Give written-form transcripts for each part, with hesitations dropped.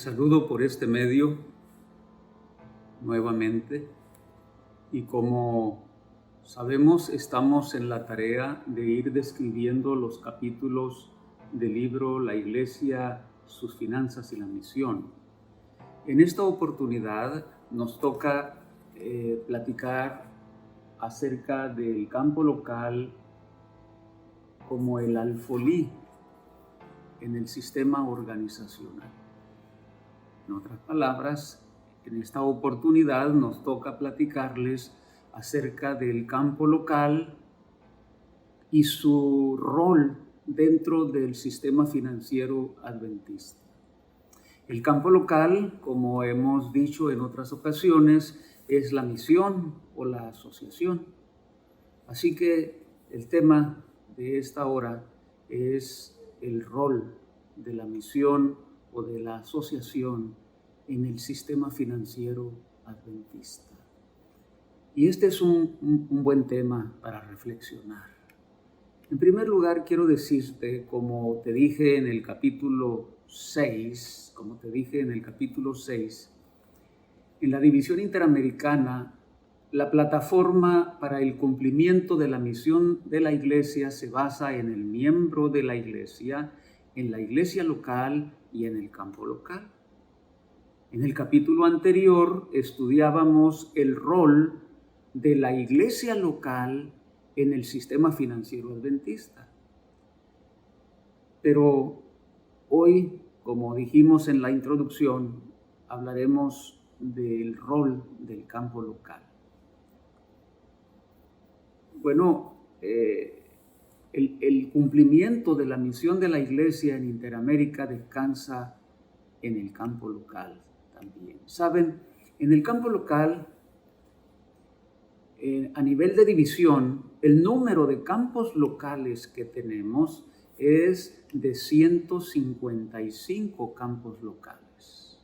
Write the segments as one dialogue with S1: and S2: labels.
S1: saludo por este medio nuevamente y como sabemos estamos en la tarea de ir describiendo los capítulos del libro La Iglesia, sus finanzas y la misión. En esta oportunidad nos toca platicar acerca del campo local como el alfolí en el sistema organizacional. En otras palabras, en esta oportunidad nos toca platicarles acerca del campo local y su rol dentro del sistema financiero adventista. El campo local, como hemos dicho en otras ocasiones, es la misión o la asociación. Así que el tema de esta hora es el rol de la misión o de la asociación en el sistema financiero adventista. Y este es un buen tema para reflexionar. En primer lugar, quiero decirte, como te dije en el capítulo 6, en la división interamericana, la plataforma para el cumplimiento de la misión de la iglesia se basa en el miembro de la iglesia, en la iglesia local y en el campo local. En el capítulo anterior estudiábamos el rol de la iglesia local en el sistema financiero adventista. Pero hoy, como dijimos en la introducción, hablaremos del rol del campo local. Bueno, el cumplimiento de la misión de la iglesia en Interamérica descansa en el campo local también. Saben, en el campo local, a nivel de división, el número de campos locales que tenemos es de 155 campos locales.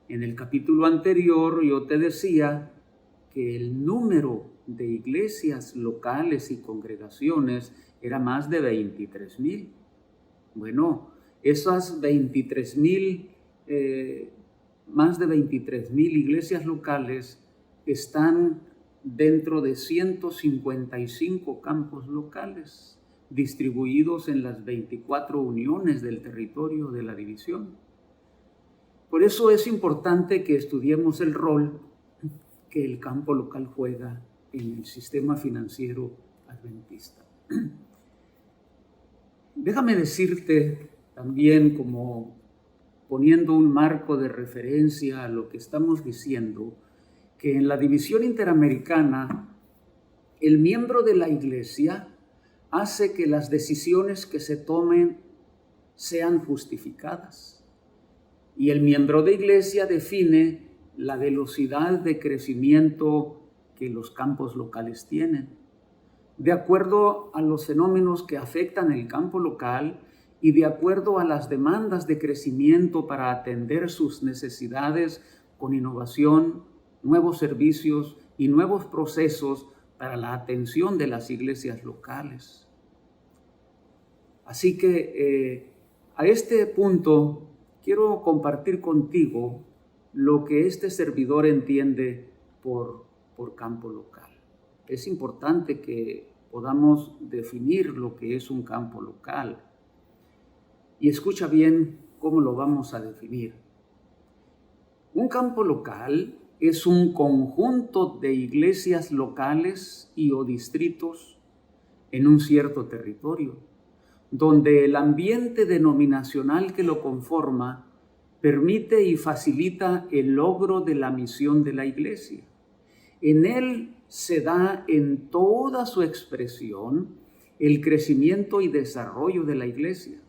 S1: En el capítulo anterior yo te decía que el número de iglesias locales y congregaciones era más de 23,000. Bueno, esas más de 23,000 iglesias locales están dentro de 155 campos locales, distribuidos en las 24 uniones del territorio de la división. Por eso es importante que estudiemos el rol que el campo local juega en el sistema financiero adventista. Déjame decirte también, como poniendo un marco de referencia a lo que estamos diciendo, que en la división interamericana, el miembro de la iglesia hace que las decisiones que se tomen sean justificadas. Y el miembro de iglesia define la velocidad de crecimiento que los campos locales tienen, de acuerdo a los fenómenos que afectan el campo local y de acuerdo a las demandas de crecimiento para atender sus necesidades con innovación, nuevos servicios y nuevos procesos para la atención de las iglesias locales. Así que a este punto quiero compartir contigo lo que este servidor entiende por campo local. Es importante que podamos definir lo que es un campo local. Y escucha bien cómo lo vamos a definir. Un campo local es un conjunto de iglesias locales y o distritos en un cierto territorio, donde el ambiente denominacional que lo conforma permite y facilita el logro de la misión de la iglesia. En él se da en toda su expresión el crecimiento y desarrollo de la iglesia.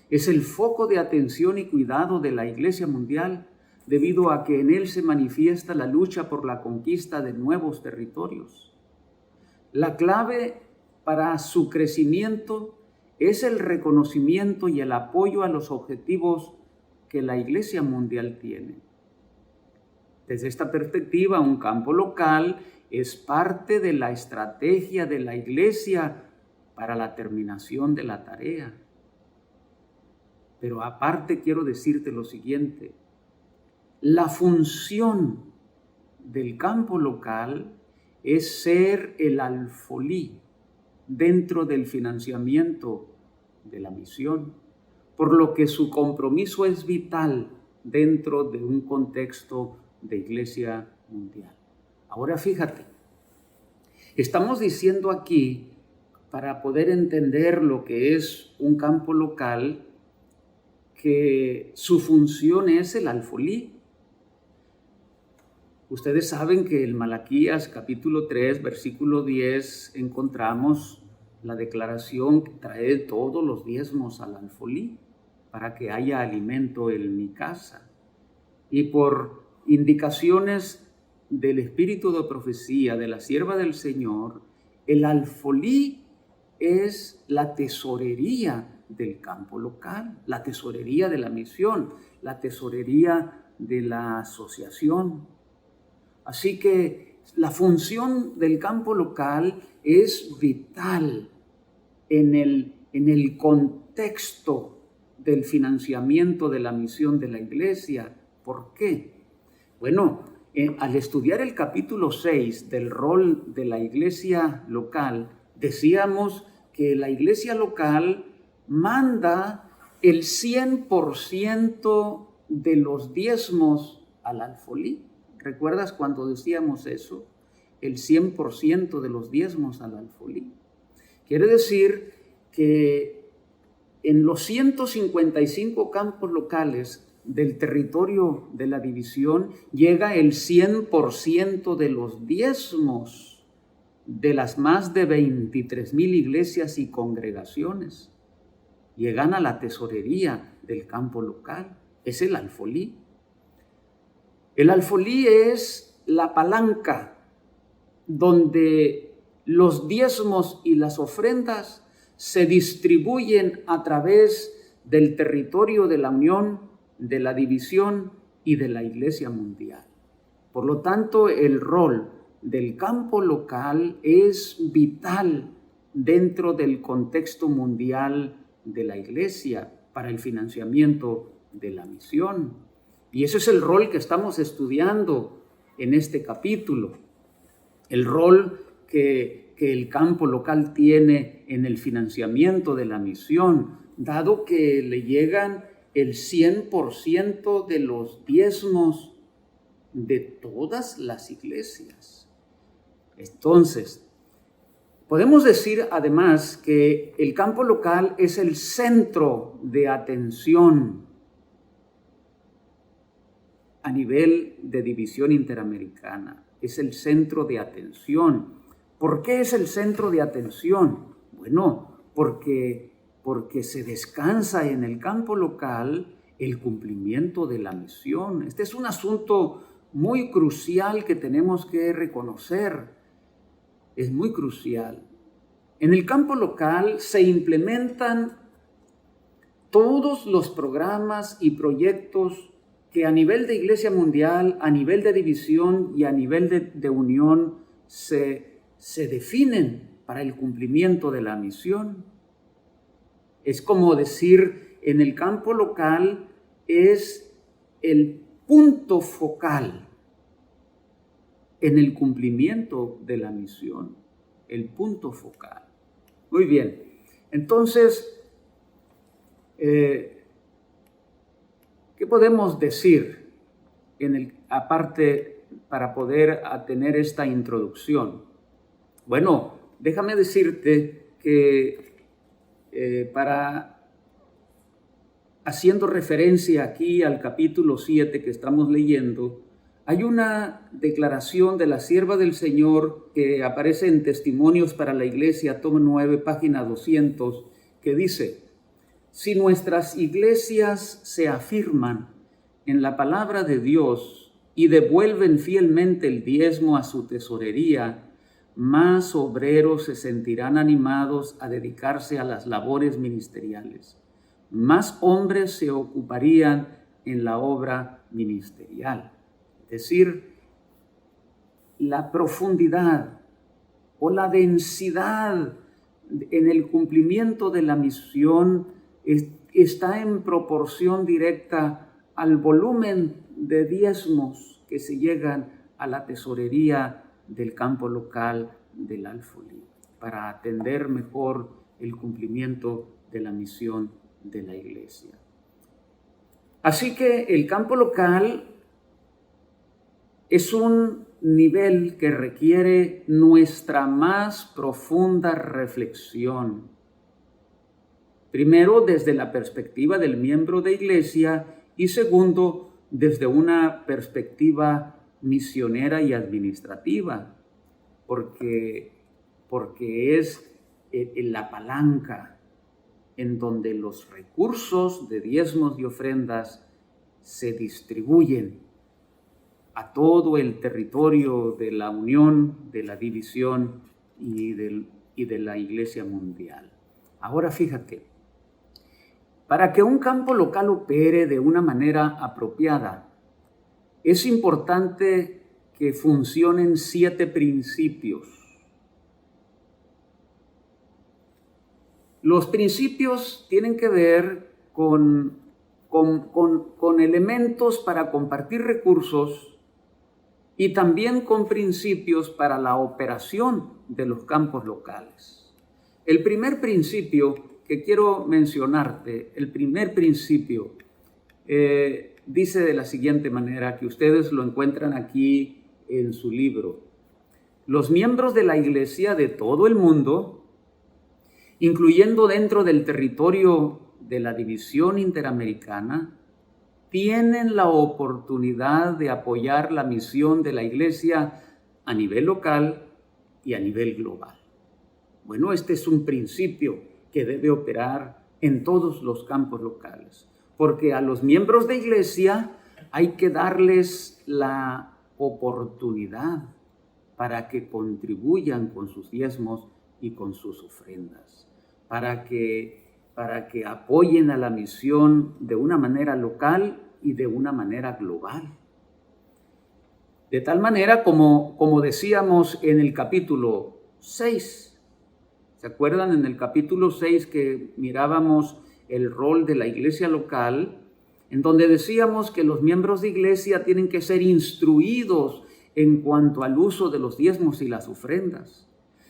S1: Es el foco de atención y cuidado de la iglesia mundial, debido a que en él se manifiesta la lucha por la conquista de nuevos territorios. La clave para su crecimiento es el reconocimiento y el apoyo a los objetivos que la iglesia mundial tiene. Desde esta perspectiva, un campo local es parte de la estrategia de la iglesia para la terminación de la tarea. Pero aparte quiero decirte lo siguiente: La función del campo local es ser el alfolí dentro del financiamiento de la misión, por lo que su compromiso es vital dentro de un contexto de iglesia mundial. Ahora fíjate, estamos diciendo aquí, para poder entender lo que es un campo local, que su función es el alfolí. Ustedes saben que en Malaquías capítulo 3, versículo 10, encontramos la declaración que trae todos los diezmos al alfolí para que haya alimento en mi casa. Y por indicaciones del espíritu de profecía de la sierva del Señor, el alfolí es la tesorería del campo local, la tesorería de la misión, la tesorería de la asociación. Así que la función del campo local es vital en el contexto del financiamiento de la misión de la iglesia. ¿Por qué? Bueno, al estudiar el capítulo 6 del rol de la iglesia local, decíamos que la iglesia local manda el 100% de los diezmos al alfolí. ¿Recuerdas cuando decíamos eso? El 100% de los diezmos al alfolí. Quiere decir que en los 155 campos locales del territorio de la división llega el 100% de los diezmos de las más de 23,000 iglesias y congregaciones. Llegan a la tesorería del campo local. Es el alfolí. El alfolí es la palanca donde los diezmos y las ofrendas se distribuyen a través del territorio de la unión, de la división y de la iglesia mundial. Por lo tanto, el rol del campo local es vital dentro del contexto mundial de la iglesia para el financiamiento de la misión. Y ese es el rol que estamos estudiando en este capítulo, el rol que el campo local tiene en el financiamiento de la misión, dado que le llegan el 100% de los diezmos de todas las iglesias. Entonces, podemos decir además que el campo local es el centro de atención a nivel de división interamericana. Es el centro de atención. ¿Por qué es el centro de atención? Bueno, porque se descansa en el campo local el cumplimiento de la misión. Este es un asunto muy crucial que tenemos que reconocer. Es muy crucial. En el campo local se implementan todos los programas y proyectos que a nivel de iglesia mundial, a nivel de división y a nivel de unión se definen para el cumplimiento de la misión. Es como decir, en el campo local es el punto focal en el cumplimiento de la misión, el punto focal. Muy bien, entonces, ¿qué podemos decir aparte para poder tener esta introducción? Bueno, déjame decirte que haciendo referencia aquí al capítulo 7 que estamos leyendo, hay una declaración de la sierva del Señor que aparece en Testimonios para la Iglesia, tomo 9, página 200, que dice: si nuestras iglesias se afirman en la palabra de Dios y devuelven fielmente el diezmo a su tesorería, más obreros se sentirán animados a dedicarse a las labores ministeriales. Más hombres se ocuparían en la obra ministerial. Es decir, la profundidad o la densidad en el cumplimiento de la misión está en proporción directa al volumen de diezmos que se llegan a la tesorería del campo local del Alfolí para atender mejor el cumplimiento de la misión de la iglesia. Así que el campo local es un nivel que requiere nuestra más profunda reflexión. Primero, desde la perspectiva del miembro de iglesia y segundo, desde una perspectiva misionera y administrativa, porque es la palanca en donde los recursos de diezmos y ofrendas se distribuyen a todo el territorio de la unión, de la división y de la iglesia mundial. Ahora fíjate, para que un campo local opere de una manera apropiada, es importante que funcionen 7 principios. Los principios tienen que ver con elementos para compartir recursos y también con principios para la operación de los campos locales. El primer principio que quiero mencionarte, el primer principio, dice de la siguiente manera, que ustedes lo encuentran aquí en su libro. Los miembros de la iglesia de todo el mundo, incluyendo dentro del territorio de la división interamericana, tienen la oportunidad de apoyar la misión de la iglesia a nivel local y a nivel global. Bueno, este es un principio que debe operar en todos los campos locales, porque a los miembros de iglesia hay que darles la oportunidad para que contribuyan con sus diezmos y con sus ofrendas, para que apoyen a la misión de una manera local y de una manera global. De tal manera como decíamos en el capítulo 6, ¿se acuerdan? En el capítulo 6 que mirábamos el rol de la iglesia local, en donde decíamos que los miembros de iglesia tienen que ser instruidos en cuanto al uso de los diezmos y las ofrendas.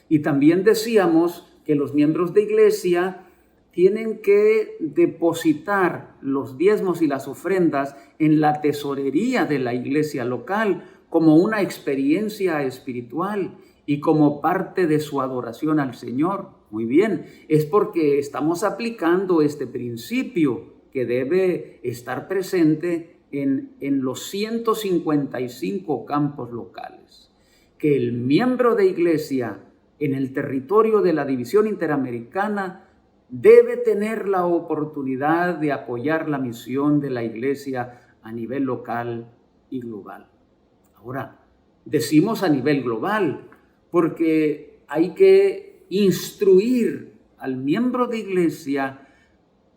S1: Y también decíamos que los miembros de iglesia tienen que depositar los diezmos y las ofrendas en la tesorería de la iglesia local como una experiencia espiritual y como parte de su adoración al Señor. Muy bien, es porque estamos aplicando este principio que debe estar presente en los 155 campos locales. Que el miembro de iglesia en el territorio de la división interamericana debe tener la oportunidad de apoyar la misión de la iglesia a nivel local y global. Ahora, decimos a nivel global porque hay que instruir al miembro de iglesia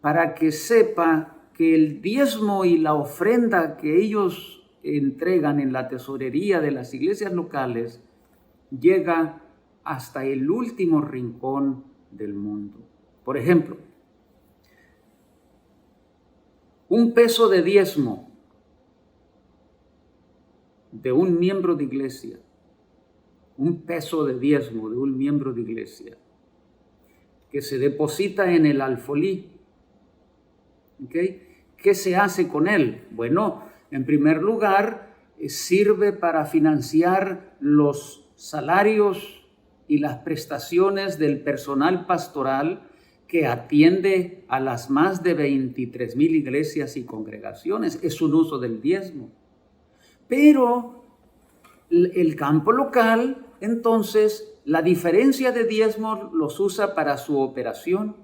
S1: para que sepa que el diezmo y la ofrenda que ellos entregan en la tesorería de las iglesias locales llega hasta el último rincón del mundo. Por ejemplo, un peso de diezmo de un miembro de iglesia, un peso de diezmo de un miembro de iglesia que se deposita en el alfolí, ¿okay? ¿Qué se hace con él? Bueno, en primer lugar, sirve para financiar los salarios y las prestaciones del personal pastoral que atiende a las más de 23,000 iglesias y congregaciones. Es un uso del diezmo. Pero el campo local, entonces, la diferencia de diezmo los usa para su operación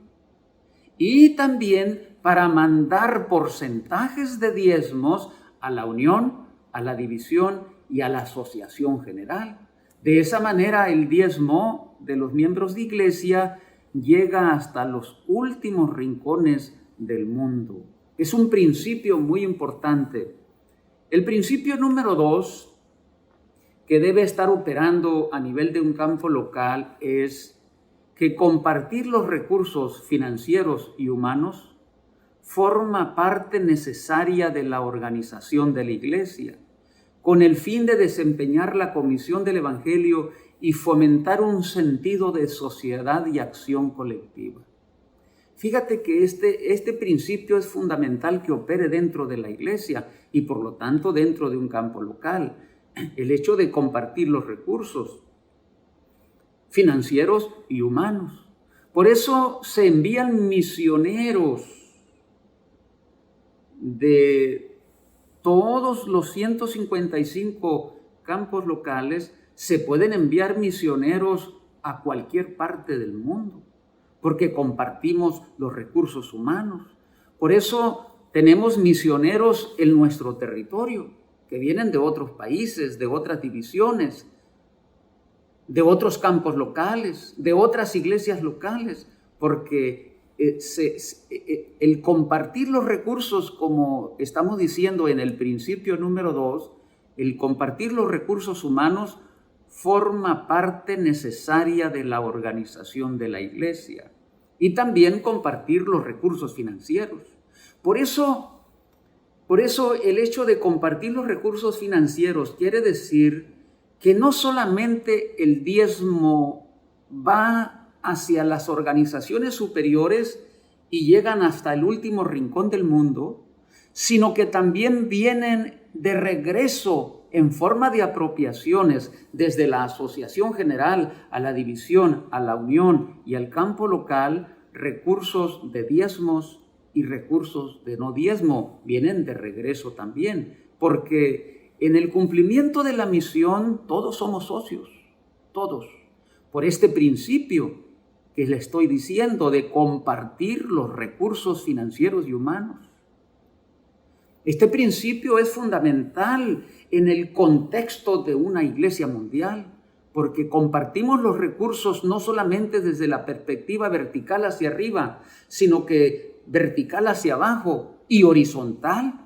S1: y también para mandar porcentajes de diezmos a la unión, a la división y a la asociación general. De esa manera, el diezmo de los miembros de iglesia llega hasta los últimos rincones del mundo. Es un principio muy importante. El principio número 2, que debe estar operando a nivel de un campo local, es que compartir los recursos financieros y humanos forma parte necesaria de la organización de la iglesia, con el fin de desempeñar la comisión del Evangelio y fomentar un sentido de sociedad y acción colectiva. Fíjate que este principio es fundamental que opere dentro de la iglesia y por lo tanto dentro de un campo local. El hecho de compartir los recursos financieros y humanos. Por eso se envían misioneros de todos los 155 campos locales. Se pueden enviar misioneros a cualquier parte del mundo, porque compartimos los recursos humanos. Por eso tenemos misioneros en nuestro territorio, que vienen de otros países, de otras divisiones, de otros campos locales, de otras iglesias locales, porque el compartir los recursos, como estamos diciendo en el principio número 2, el compartir los recursos humanos forma parte necesaria de la organización de la iglesia, y también compartir los recursos financieros. Por eso el hecho de compartir los recursos financieros quiere decir que no solamente el diezmo va hacia las organizaciones superiores y llegan hasta el último rincón del mundo, sino que también vienen de regreso en forma de apropiaciones desde la asociación general a la división, a la unión y al campo local. Recursos de diezmos y recursos de no diezmo vienen de regreso también, porque en el cumplimiento de la misión todos somos socios, todos, por este principio que le estoy diciendo de compartir los recursos financieros y humanos. Este principio es fundamental en el contexto de una iglesia mundial, porque compartimos los recursos no solamente desde la perspectiva vertical hacia arriba, sino que vertical hacia abajo y horizontal.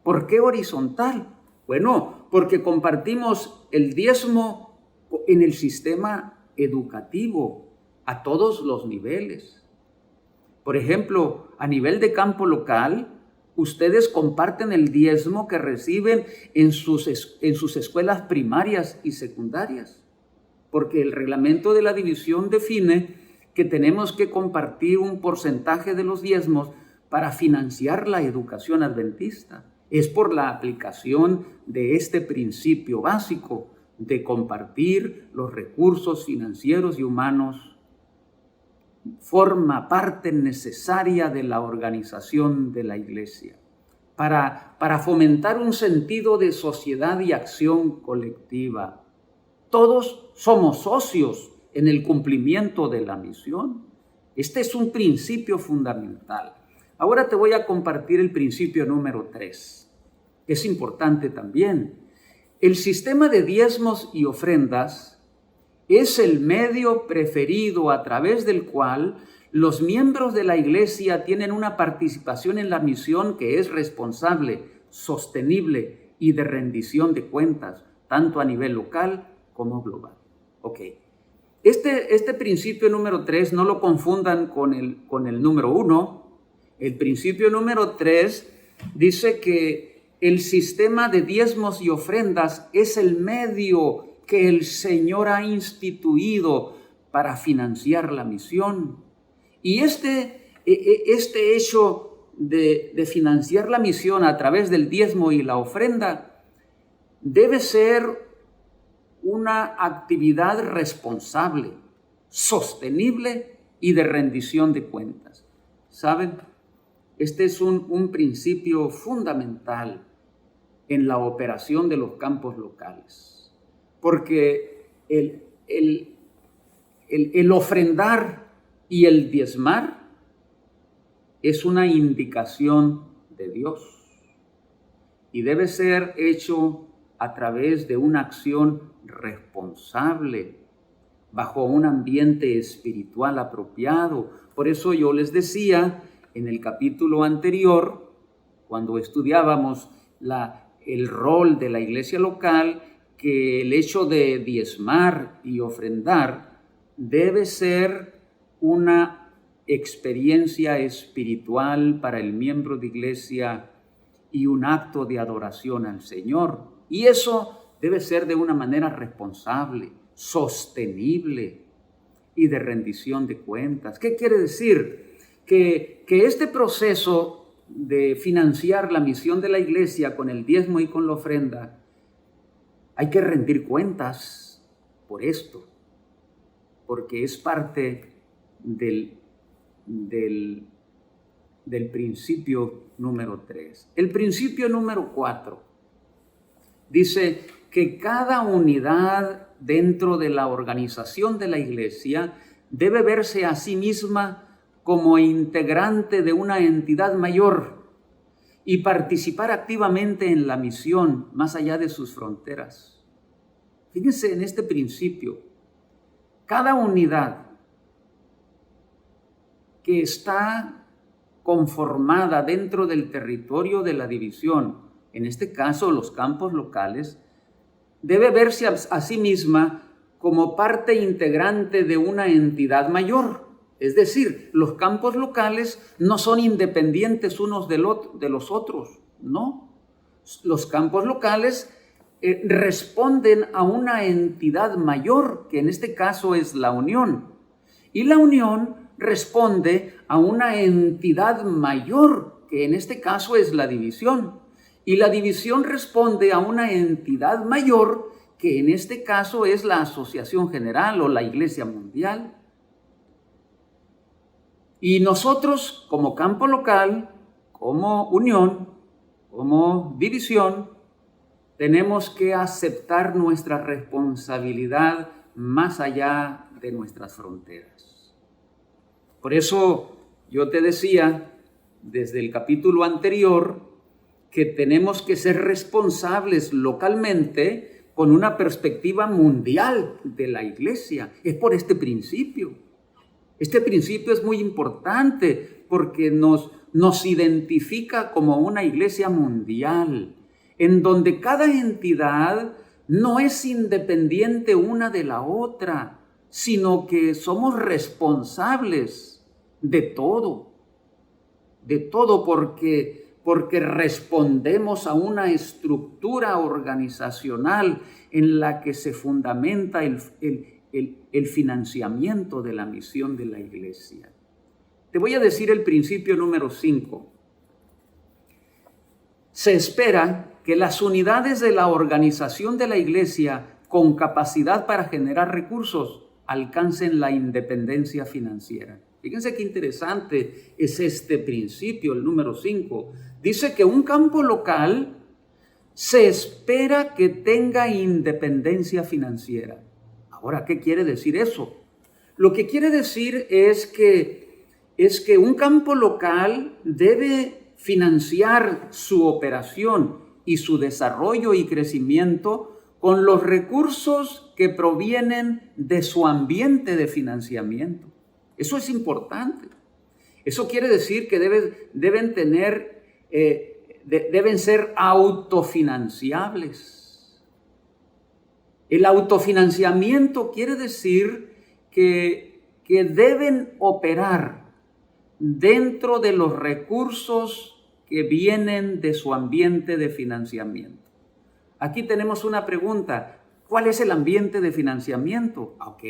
S1: ¿Por qué horizontal? Bueno, porque compartimos el diezmo en el sistema educativo a todos los niveles. Por ejemplo, a nivel de campo local, ustedes comparten el diezmo que reciben en sus escuelas primarias y secundarias, porque el reglamento de la división define que tenemos que compartir un porcentaje de los diezmos para financiar la educación adventista. Es por la aplicación de este principio básico de compartir los recursos financieros y humanos. Forma parte necesaria de la organización de la iglesia para fomentar un sentido de sociedad y acción colectiva. Todos somos socios en el cumplimiento de la misión. Este es un principio fundamental. Ahora te voy a compartir el principio número 3, que es importante también. El sistema de diezmos y ofrendas es el medio preferido a través del cual los miembros de la iglesia tienen una participación en la misión que es responsable, sostenible y de rendición de cuentas, tanto a nivel local como global. Ok. Este principio número 3 no lo confundan con el número 1. El principio número 3 dice que el sistema de diezmos y ofrendas es el medio que el Señor ha instituido para financiar la misión. Y este hecho de financiar la misión a través del diezmo y la ofrenda debe ser una actividad responsable, sostenible y de rendición de cuentas. ¿Saben? Este es un principio fundamental en la operación de los campos locales, porque el ofrendar y el diezmar es una indicación de Dios y debe ser hecho a través de una acción responsable, bajo un ambiente espiritual apropiado. Por eso yo les decía en el capítulo anterior, cuando estudiábamos el rol de la iglesia local, que el hecho de diezmar y ofrendar debe ser una experiencia espiritual para el miembro de iglesia y un acto de adoración al Señor. Y eso debe ser de una manera responsable, sostenible y de rendición de cuentas. ¿Qué quiere decir? Que este proceso de financiar la misión de la iglesia con el diezmo y con la ofrenda, hay que rendir cuentas por esto, porque es parte del principio número 3. El principio número 4 dice que cada unidad dentro de la organización de la iglesia debe verse a sí misma como integrante de una entidad mayor y participar activamente en la misión más allá de sus fronteras. Fíjense en este principio. Cada unidad que está conformada dentro del territorio de la división, en este caso los campos locales, debe verse a sí misma como parte integrante de una entidad mayor. Es decir, los campos locales no son independientes unos de los otros, no. Los campos locales responden a una entidad mayor, que en este caso es la unión. Y la unión responde a una entidad mayor, que en este caso es la división. Y la división responde a una entidad mayor, que en este caso es la Asociación General o la Iglesia Mundial. Y nosotros, como campo local, como unión, como división, tenemos que aceptar nuestra responsabilidad más allá de nuestras fronteras. Por eso yo te decía desde el capítulo anterior que tenemos que ser responsables localmente con una perspectiva mundial de la iglesia. Es por este principio. Este principio es muy importante porque nos identifica como una iglesia mundial, en donde cada entidad no es independiente una de la otra, sino que somos responsables de todo porque respondemos a una estructura organizacional en la que se fundamenta el financiamiento de la misión de la iglesia. Te voy a decir el principio número 5. Se espera que las unidades de la organización de la iglesia con capacidad para generar recursos alcancen la independencia financiera. Fíjense qué interesante es este principio, el número 5. Dice que un campo local se espera que tenga independencia financiera. Ahora, ¿qué quiere decir eso? Lo que quiere decir es que un campo local debe financiar su operación y su desarrollo y crecimiento con los recursos que provienen de su ambiente de financiamiento. Eso es importante. Eso quiere decir que deben ser autofinanciables. El autofinanciamiento quiere decir que deben operar dentro de los recursos que vienen de su ambiente de financiamiento. Aquí tenemos una pregunta. ¿Cuál es el ambiente de financiamiento? Ok.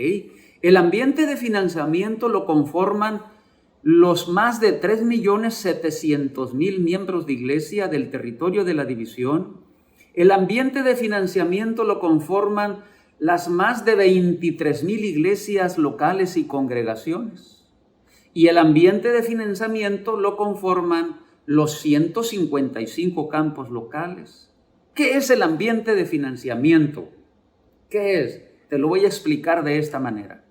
S1: El ambiente de financiamiento lo conforman los más de 3.700.000 miembros de iglesia del territorio de la división. El ambiente de financiamiento lo conforman las más de 23.000 iglesias locales y congregaciones. Y el ambiente de financiamiento lo conforman los 155 campos locales. ¿Qué es el ambiente de financiamiento? ¿Qué es? Te lo voy a explicar de esta manera.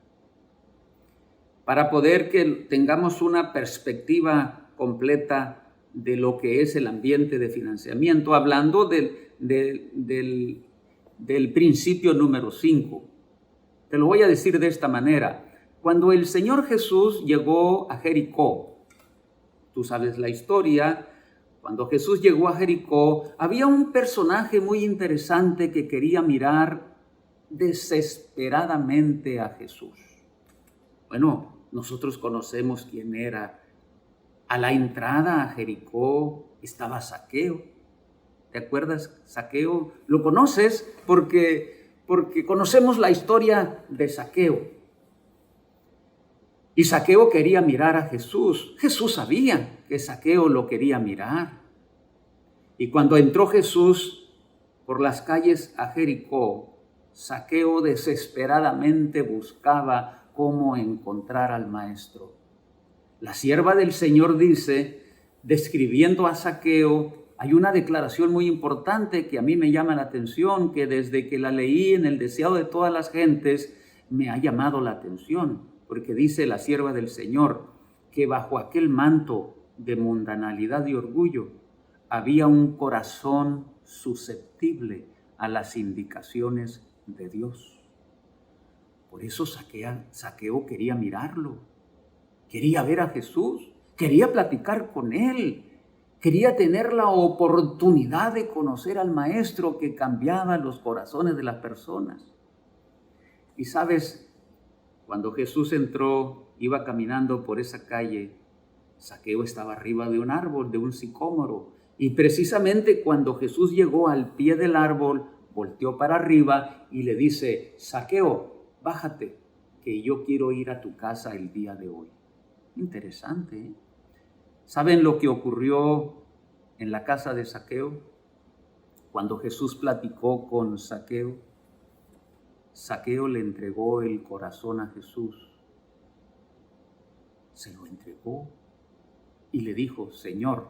S1: Para poder que tengamos una perspectiva completa de lo que es el ambiente de financiamiento, hablando del principio número 5. Te lo voy a decir de esta manera. Cuando el Señor Jesús llegó a Jericó, tú sabes la historia. Cuando Jesús llegó a Jericó, había un personaje muy interesante que quería mirar desesperadamente a Jesús. Bueno, Nosotros conocemos quién era. A la entrada a Jericó estaba Zaqueo. ¿Te acuerdas? Zaqueo, lo conoces porque conocemos la historia de Zaqueo. Y Zaqueo quería mirar a Jesús. Jesús sabía que Zaqueo lo quería mirar. Y cuando entró Jesús por las calles a Jericó, Zaqueo desesperadamente buscaba cómo encontrar al Maestro. La sierva del Señor dice, describiendo a Zaqueo, hay una declaración muy importante que a mí me llama la atención, que desde que la leí en el deseado de todas las gentes, me ha llamado la atención, porque dice la sierva del Señor, que bajo aquel manto de mundanalidad y orgullo, había un corazón susceptible a las indicaciones de Dios. Por eso Zaqueo quería mirarlo, quería ver a Jesús, quería platicar con él, quería tener la oportunidad de conocer al Maestro que cambiaba los corazones de las personas. Y sabes, cuando Jesús entró, iba caminando por esa calle, Zaqueo estaba arriba de un árbol, de un sicómoro, y precisamente cuando Jesús llegó al pie del árbol, volteó para arriba y le dice, Zaqueo, bájate, que yo quiero ir a tu casa el día de hoy. Interesante, ¿eh? ¿Saben lo que ocurrió en la casa de Zaqueo? Cuando Jesús platicó con Zaqueo, Zaqueo le entregó el corazón a Jesús. Se lo entregó y le dijo, Señor,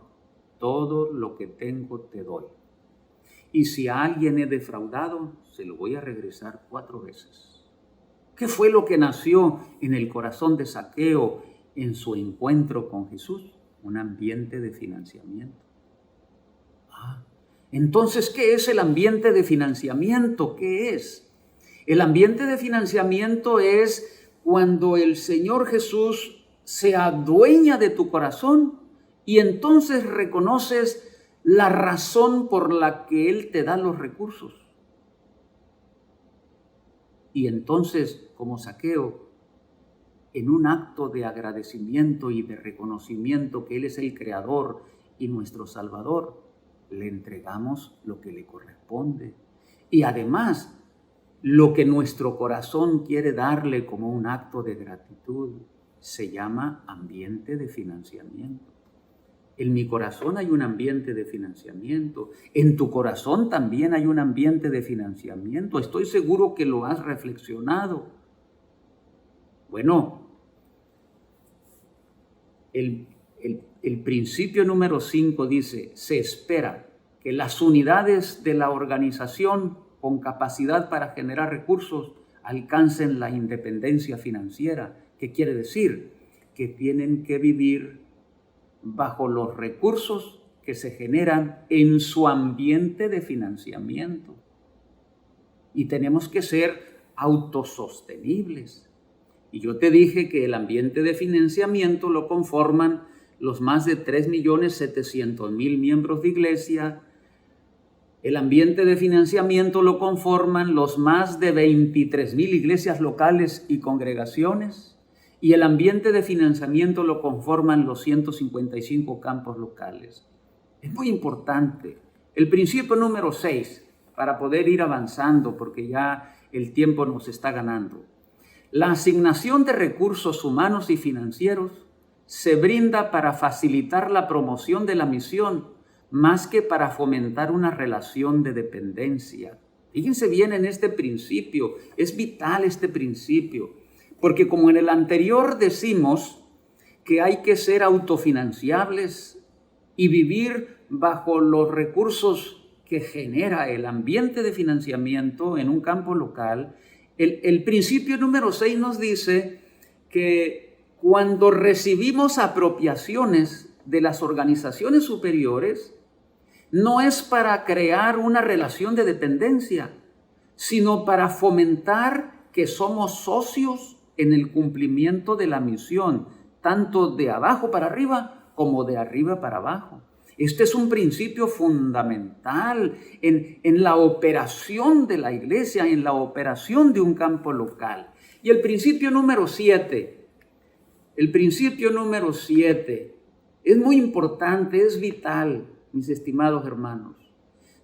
S1: todo lo que tengo te doy. Y si a alguien he defraudado, se lo voy a regresar 4 veces. ¿Qué fue lo que nació en el corazón de Zaqueo en su encuentro con Jesús? Un ambiente de financiamiento. Entonces, ¿qué es el ambiente de financiamiento? ¿Qué es? El ambiente de financiamiento es cuando el Señor Jesús se adueña de tu corazón y entonces reconoces la razón por la que Él te da los recursos. Y entonces, como Zaqueo, en un acto de agradecimiento y de reconocimiento que Él es el Creador y nuestro Salvador, le entregamos lo que le corresponde. Y además, lo que nuestro corazón quiere darle como un acto de gratitud se llama ambiente de financiamiento. En mi corazón hay un ambiente de financiamiento. En tu corazón también hay un ambiente de financiamiento. Estoy seguro que lo has reflexionado. Bueno, el principio número 5 dice, se espera que las unidades de la organización con capacidad para generar recursos alcancen la independencia financiera. ¿Qué quiere decir? Que tienen que vivir bajo los recursos que se generan en su ambiente de financiamiento. Y tenemos que ser autosostenibles. Y yo te dije que el ambiente de financiamiento lo conforman los más de 3.700.000 miembros de iglesia. El ambiente de financiamiento lo conforman los más de 23.000 iglesias locales y congregaciones. Y el ambiente de financiamiento lo conforman los 155 campos locales. Es muy importante. El principio número 6, para poder ir avanzando, porque ya el tiempo nos está ganando. La asignación de recursos humanos y financieros se brinda para facilitar la promoción de la misión, más que para fomentar una relación de dependencia. Fíjense bien en este principio, es vital este principio. Porque como en el anterior decimos que hay que ser autofinanciables y vivir bajo los recursos que genera el ambiente de financiamiento en un campo local, el principio número 6 nos dice que cuando recibimos apropiaciones de las organizaciones superiores, no es para crear una relación de dependencia, sino para fomentar que somos socios en el cumplimiento de la misión, tanto de abajo para arriba como de arriba para abajo. Este es un principio fundamental en la operación de la iglesia, en la operación de un campo local. Y el principio número 7, El principio número 7 es muy importante, es vital, mis estimados hermanos.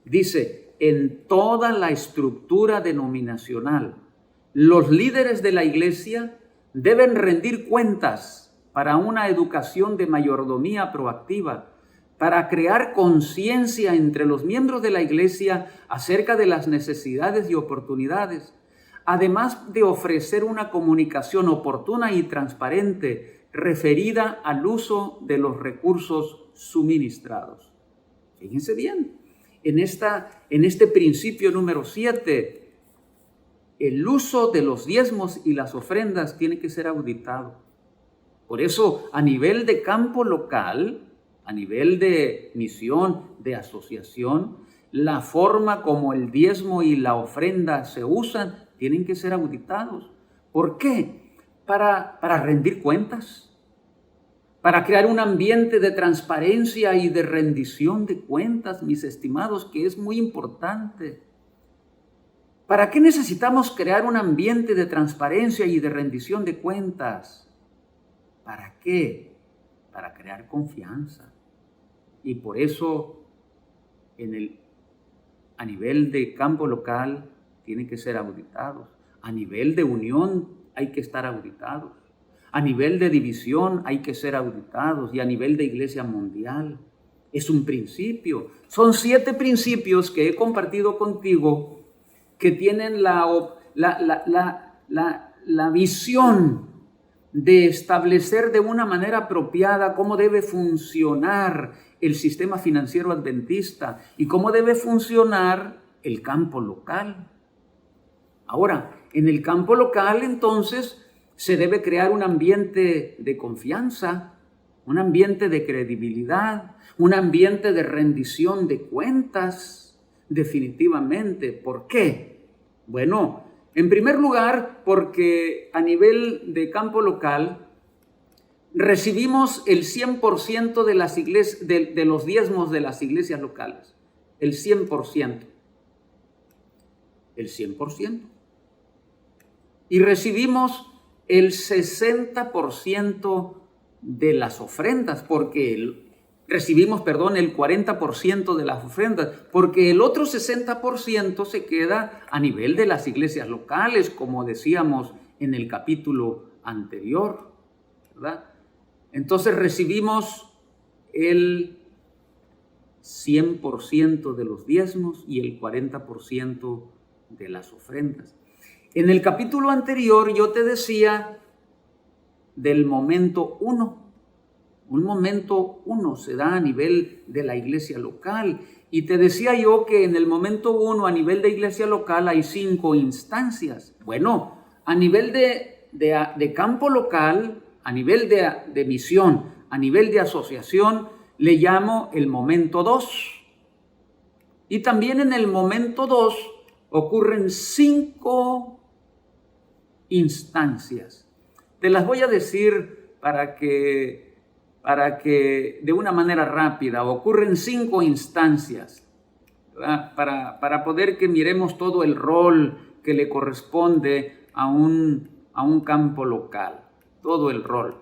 S1: Dice, en toda la estructura denominacional, los líderes de la iglesia deben rendir cuentas para una educación de mayordomía proactiva, para crear conciencia entre los miembros de la iglesia acerca de las necesidades y oportunidades, además de ofrecer una comunicación oportuna y transparente referida al uso de los recursos suministrados. Fíjense bien, en este principio número 7, el uso de los diezmos y las ofrendas tiene que ser auditado. Por eso, a nivel de campo local, a nivel de misión, de asociación, la forma como el diezmo y la ofrenda se usan tienen que ser auditados. ¿Por qué? Para rendir cuentas, para crear un ambiente de transparencia y de rendición de cuentas, mis estimados, que es muy importante. ¿Para qué necesitamos crear un ambiente de transparencia y de rendición de cuentas? ¿Para qué? Para crear confianza. Y por eso, a nivel de campo local, tienen que ser auditados. A nivel de unión hay que estar auditados. A nivel de división hay que ser auditados. Y a nivel de iglesia mundial. Es un principio. Son 7 principios que he compartido contigo que tienen la visión de establecer de una manera apropiada cómo debe funcionar el sistema financiero adventista y cómo debe funcionar el campo local. Ahora, en el campo local, entonces, se debe crear un ambiente de confianza, un ambiente de credibilidad, un ambiente de rendición de cuentas, definitivamente. ¿Por qué? Bueno, en primer lugar, porque a nivel de campo local, recibimos el 100% de las iglesias, de los diezmos de las iglesias locales. El 100%. El 100%. Y recibimos el 60% de las ofrendas, recibimos el 40% de las ofrendas, porque el otro 60% se queda a nivel de las iglesias locales, como decíamos en el capítulo anterior, ¿verdad? Entonces recibimos el 100% de los diezmos y el 40% de las ofrendas. En el capítulo anterior yo te decía del momento 1. Un momento 1 se da a nivel de la iglesia local. Y te decía yo que en el momento 1, a nivel de iglesia local, hay 5 instancias. Bueno, a nivel de campo local, a nivel de misión, a nivel de asociación, le llamo el momento 2. Y también en el momento 2 ocurren 5 instancias. Te las voy a decir para que de una manera rápida. Ocurren 5 instancias, ¿verdad? Para poder que miremos todo el rol que le corresponde a un campo local, todo el rol.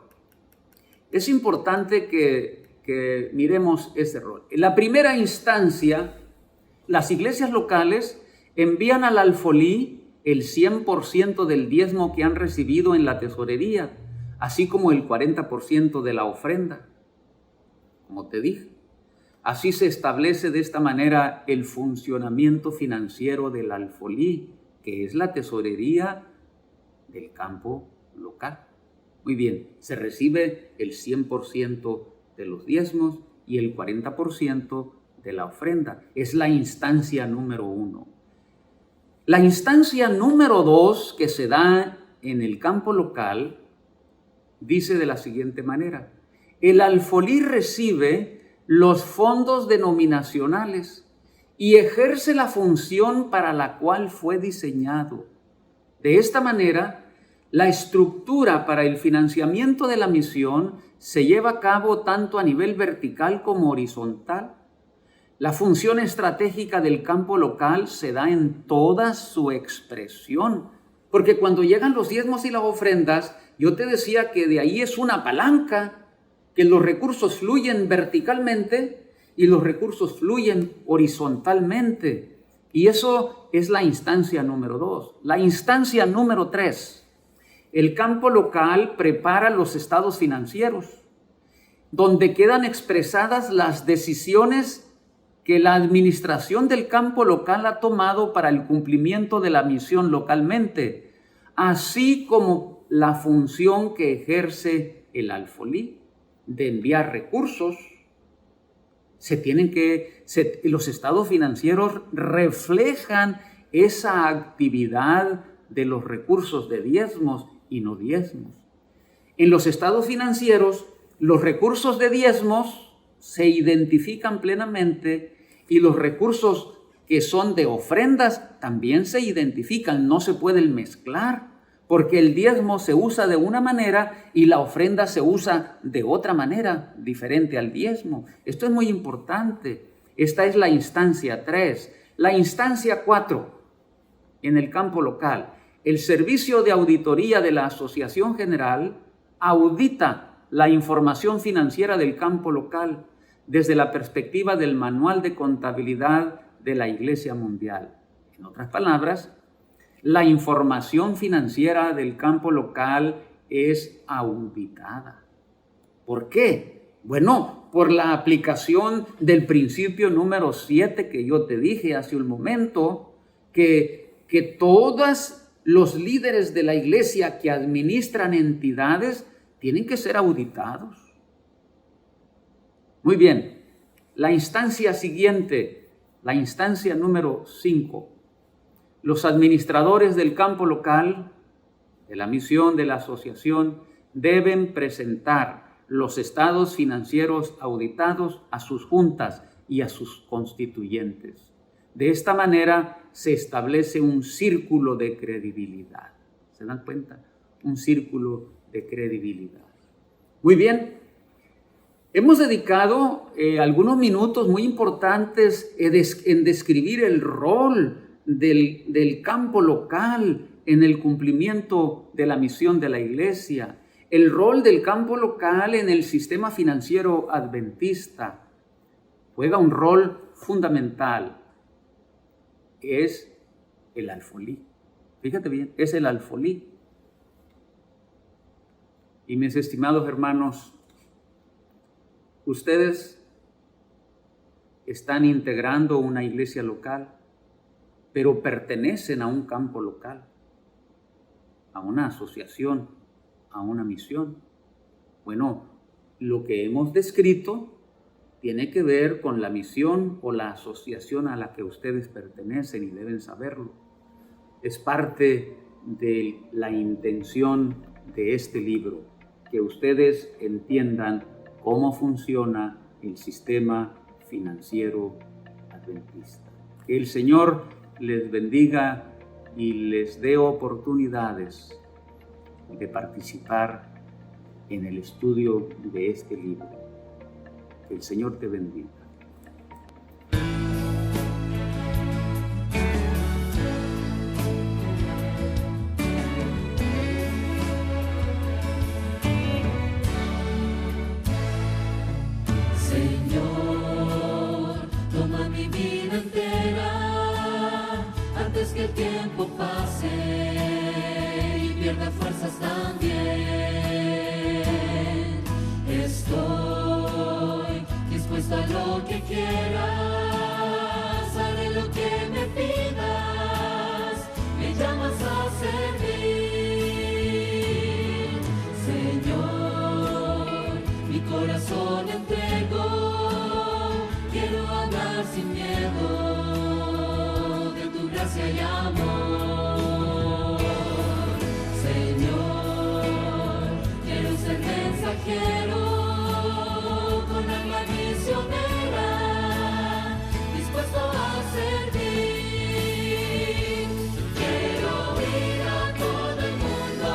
S1: Es importante que miremos ese rol. En la primera instancia, las iglesias locales envían al alfolí el 100% del diezmo que han recibido en la tesorería, así como el 40% de la ofrenda, como te dije. Así se establece de esta manera el funcionamiento financiero del alfolí, que es la tesorería del campo local. Muy bien, se recibe el 100% de los diezmos y el 40% de la ofrenda. Es la instancia número 1. La instancia número 2 que se da en el campo local dice de la siguiente manera: el alfolí recibe los fondos denominacionales y ejerce la función para la cual fue diseñado. De esta manera, la estructura para el financiamiento de la misión se lleva a cabo tanto a nivel vertical como horizontal. La función estratégica del campo local se da en toda su expresión, porque cuando llegan los diezmos y las ofrendas, Yo te decía que de ahí es una palanca, que los recursos fluyen verticalmente y los recursos fluyen horizontalmente. Y eso es la instancia número 2. La instancia número 3. El campo local prepara los estados financieros, donde quedan expresadas las decisiones que la administración del campo local ha tomado para el cumplimiento de la misión localmente, así como la función que ejerce el alfolí de enviar recursos. Los estados financieros reflejan esa actividad de los recursos de diezmos y no diezmos. En los estados financieros, los recursos de diezmos se identifican plenamente y los recursos que son de ofrendas también se identifican, no se pueden mezclar, porque el diezmo se usa de una manera y la ofrenda se usa de otra manera, diferente al diezmo. Esto es muy importante. Esta es la instancia 3. La instancia 4, en el campo local. El Servicio de Auditoría de la Asociación General audita la información financiera del campo local desde la perspectiva del Manual de Contabilidad de la Iglesia Mundial. En otras palabras, la información financiera del campo local es auditada. ¿Por qué? Bueno, por la aplicación del principio número 7 que yo te dije hace un momento, que todos los líderes de la iglesia que administran entidades tienen que ser auditados. Muy bien, la instancia siguiente, la instancia número 5. Los administradores del campo local, de la misión de la asociación, deben presentar los estados financieros auditados a sus juntas y a sus constituyentes. De esta manera se establece un círculo de credibilidad. ¿Se dan cuenta? Un círculo de credibilidad. Muy bien. Hemos dedicado algunos minutos muy importantes en describir el rol del campo local en el cumplimiento de la misión de la iglesia, el rol del campo local en el sistema financiero adventista. Juega un rol fundamental, es el alfolí. Fíjate bien, es el alfolí. Y mis estimados hermanos, ustedes están integrando una iglesia local, pero pertenecen a un campo local, a una asociación, a una misión. Bueno, lo que hemos descrito tiene que ver con la misión o la asociación a la que ustedes pertenecen y deben saberlo. Es parte de la intención de este libro, que ustedes entiendan cómo funciona el sistema financiero adventista. Que el Señor les bendiga y les dé oportunidades de participar en el estudio de este libro. Que el Señor te bendiga.
S2: Que el tiempo pase y pierda fuerzas también. Estoy dispuesto a lo que quieras, haré lo que me pidas, me llamas a servir. Señor, mi corazón entrego, quiero andar sin miedo. Gracia y amor, Señor, quiero ser mensajero con alma misionera, dispuesto a servir. Quiero ir a todo el mundo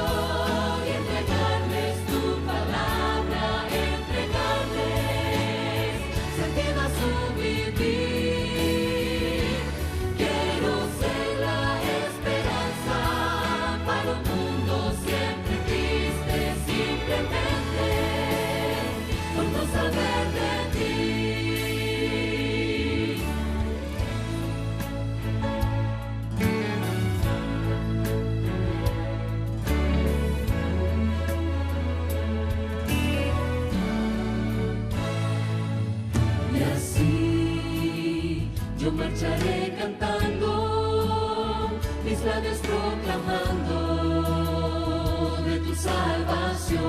S2: y entregarles tu palabra, entregarles sentido a su vivir. Siempre triste, ciudades proclamando de tu salvación.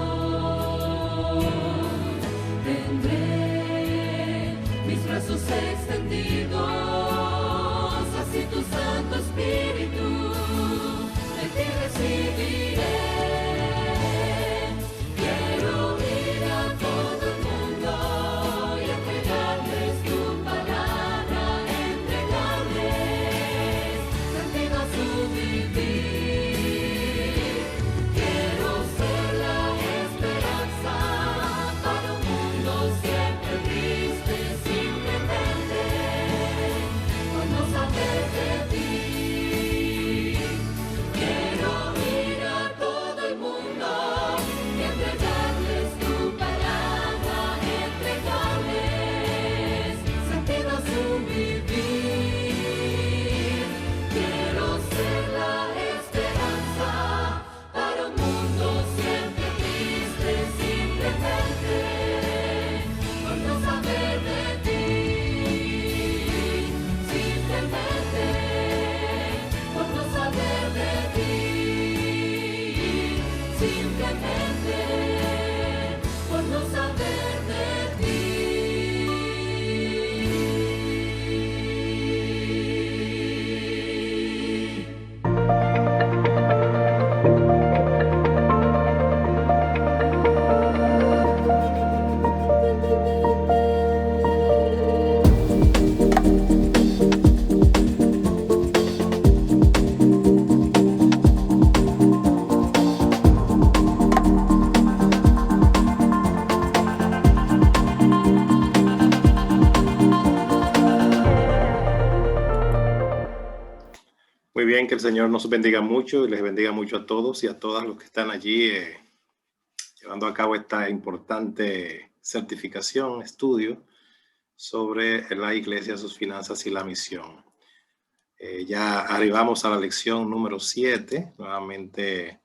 S2: Tendré mis brazos extendidos hacia tu Santo Espíritu, de ti recibiré. Quiero ir a todo el mundo y entregarles tu palabra, entregarles sentido a su vivir. Quiero ser la esperanza para un mundo siempre triste, simplemente por no saber de ti. Quiero ir a todo el mundo y entregarles tu palabra, entregarles sentido a su vivir. Quiero ser la esperanza para un mundo siempre triste, simplemente por no saber de ti. Simplemente por no saber de ti. Simplemente por no saber de ti.
S3: Muy bien, que el Señor nos bendiga mucho y les bendiga mucho a todos y a todas los que están allí llevando a cabo esta importante certificación, estudio sobre la iglesia, sus finanzas y la misión. Ya arribamos a la lección número 7. Nuevamente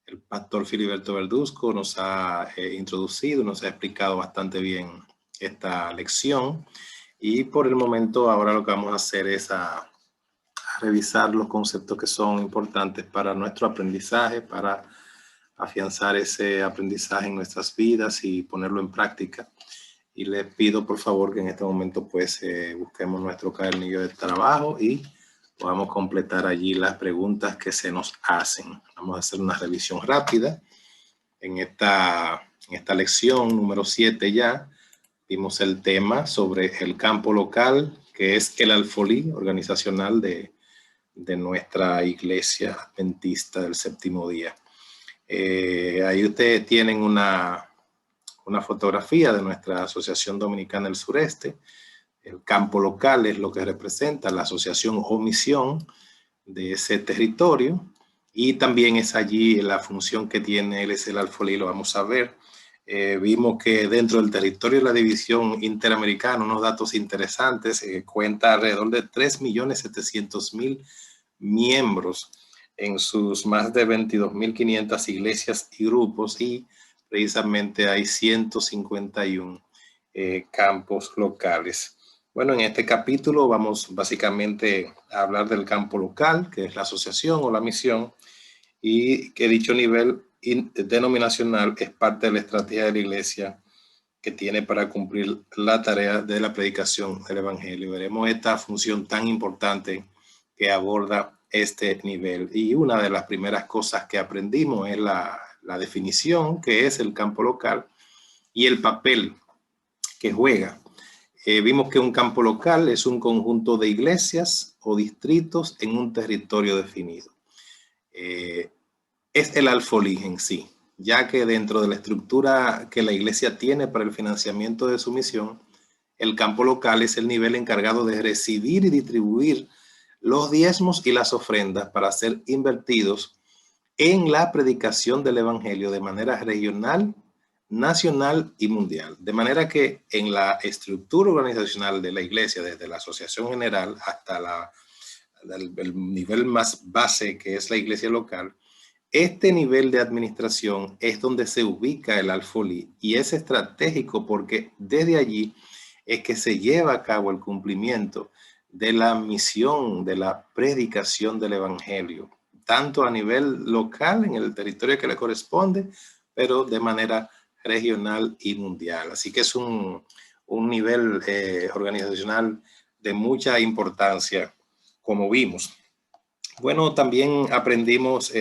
S3: el pastor Filiberto Verduzco nos ha introducido, nos ha explicado bastante bien esta lección, y por el momento ahora lo que vamos a hacer es a revisar los conceptos que son importantes para nuestro aprendizaje, para afianzar ese aprendizaje en nuestras vidas y ponerlo en práctica. Y les pido por favor que en este momento pues busquemos nuestro cuadernillo de trabajo y podamos completar allí las preguntas que se nos hacen. Vamos a hacer una revisión rápida. En esta lección número 7 ya vimos el tema sobre el campo local, que es el alfolí organizacional de nuestra iglesia adventista del séptimo día. Ahí ustedes tienen una fotografía de nuestra Asociación Dominicana del Sureste. El campo local es lo que representa la asociación o misión de ese territorio, y también es allí la función que tiene el alfolí, lo vamos a ver. Vimos que dentro del territorio de la división interamericana, unos datos interesantes, cuenta alrededor de 3.700.000 miembros en sus más de 22.500 iglesias y grupos, y precisamente hay 151 campos locales. Bueno, en este capítulo vamos básicamente a hablar del campo local, que es la asociación o la misión, y que dicho nivel denominacional es parte de la estrategia de la iglesia que tiene para cumplir la tarea de la predicación del evangelio. Veremos esta función tan importante que aborda este nivel. Y una de las primeras cosas que aprendimos es la definición, que es el campo local, y el papel que juega. Vimos que un campo local es un conjunto de iglesias o distritos en un territorio definido. Es el alfolí en sí, ya que dentro de la estructura que la iglesia tiene para el financiamiento de su misión, el campo local es el nivel encargado de recibir y distribuir los diezmos y las ofrendas para ser invertidos en la predicación del evangelio de manera regional, nacional y mundial. De manera que en la estructura organizacional de la iglesia, desde la asociación general hasta el nivel más base, que es la iglesia local, este nivel de administración es donde se ubica el alfolí, y es estratégico porque desde allí es que se lleva a cabo el cumplimiento de la misión, de la predicación del evangelio, tanto a nivel local en el territorio que le corresponde, pero de manera regional y mundial. Así que es un nivel organizacional de mucha importancia, como vimos. Bueno, también aprendimos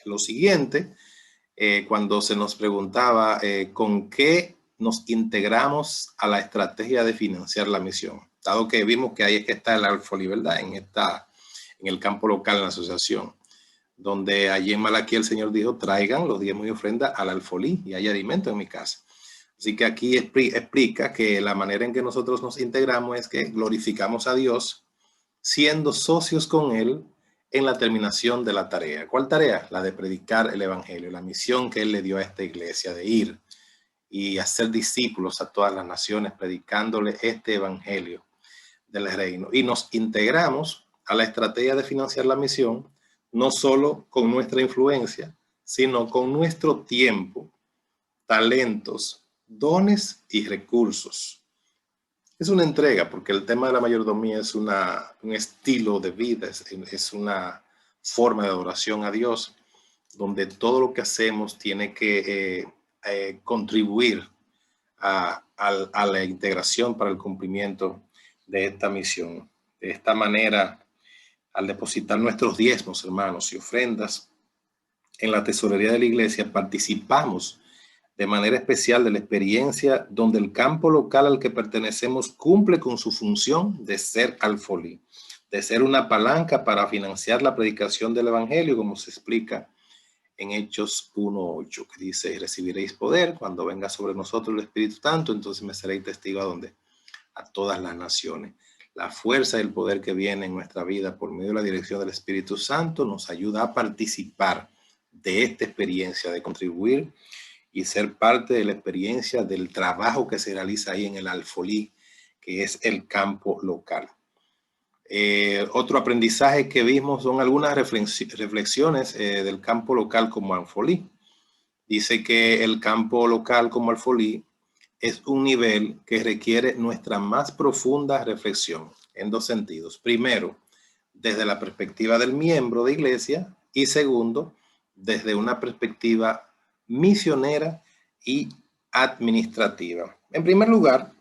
S3: lo siguiente, cuando se nos preguntaba con qué nos integramos a la estrategia de financiar la misión, dado que vimos que ahí es que está el Alfolí, ¿verdad? En el campo local, en la asociación, donde allí en Malaquía el Señor dijo, traigan los diezmos y ofrendas al Alfolí y hay alimento en mi casa. Así que aquí explica que la manera en que nosotros nos integramos es que glorificamos a Dios siendo socios con Él en la terminación de la tarea. ¿Cuál tarea? La de predicar el evangelio, la misión que Él le dio a esta iglesia de ir y hacer discípulos a todas las naciones, predicándole este evangelio del reino. Y nos integramos a la estrategia de financiar la misión, no solo con nuestra influencia, sino con nuestro tiempo, talentos, dones y recursos. Es una entrega, porque el tema de la mayordomía es un estilo de vida, es una forma de adoración a Dios, donde todo lo que hacemos tiene que contribuir a la integración para el cumplimiento de esta misión. De esta manera, al depositar nuestros diezmos, hermanos, y ofrendas en la tesorería de la iglesia, participamos de manera especial de la experiencia donde el campo local al que pertenecemos cumple con su función de ser alfolí, de ser una palanca para financiar la predicación del evangelio, como se explica en Hechos 1:8, que dice, y recibiréis poder cuando venga sobre nosotros el Espíritu Santo, entonces me seréis testigo a donde, a todas las naciones. La fuerza y el poder que viene en nuestra vida por medio de la dirección del Espíritu Santo nos ayuda a participar de esta experiencia, de contribuir y ser parte de la experiencia del trabajo que se realiza ahí en el Alfolí, que es el campo local. Otro aprendizaje que vimos son algunas reflexiones del campo local como Alfolí. Dice que el campo local como Alfolí es un nivel que requiere nuestra más profunda reflexión en dos sentidos. Primero, desde la perspectiva del miembro de iglesia y segundo, desde una perspectiva misionera y administrativa. En primer lugar,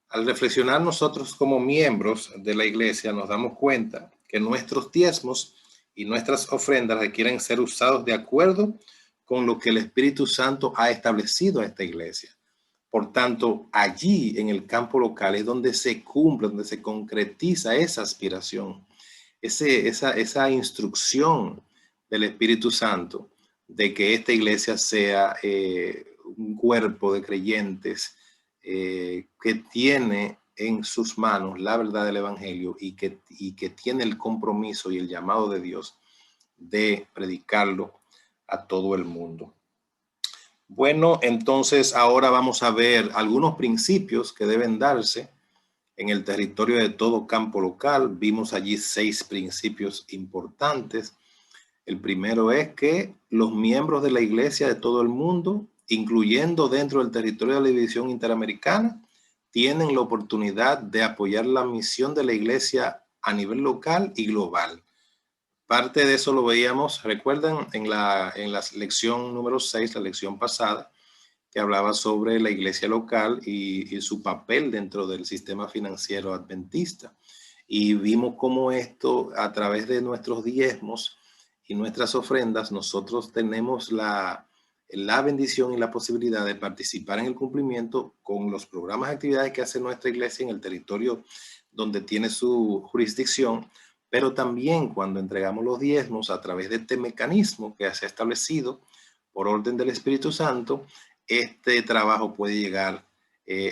S3: al reflexionar nosotros como miembros de la iglesia, nos damos cuenta que nuestros diezmos y nuestras ofrendas requieren ser usados de acuerdo con lo que el Espíritu Santo ha establecido a esta iglesia. Por tanto, allí en el campo local es donde se cumple, donde se concretiza esa aspiración, esa instrucción del Espíritu Santo de que esta iglesia sea un cuerpo de creyentes que tiene en sus manos la verdad del evangelio y que tiene el compromiso y el llamado de Dios de predicarlo a todo el mundo. Bueno, entonces ahora vamos a ver algunos principios que deben darse en el territorio de todo campo local. Vimos allí 6 principios importantes. El primero es que los miembros de la iglesia de todo el mundo, incluyendo dentro del territorio de la división interamericana, tienen la oportunidad de apoyar la misión de la iglesia a nivel local y global. Parte de eso lo veíamos, recuerdan, en la lección número 6, la lección pasada, que hablaba sobre la iglesia local y su papel dentro del sistema financiero adventista. Y vimos cómo esto, a través de nuestros diezmos y nuestras ofrendas, nosotros tenemos la bendición y la posibilidad de participar en el cumplimiento con los programas y actividades que hace nuestra iglesia en el territorio donde tiene su jurisdicción, pero también cuando entregamos los diezmos a través de este mecanismo que se ha establecido por orden del Espíritu Santo, este trabajo puede llegar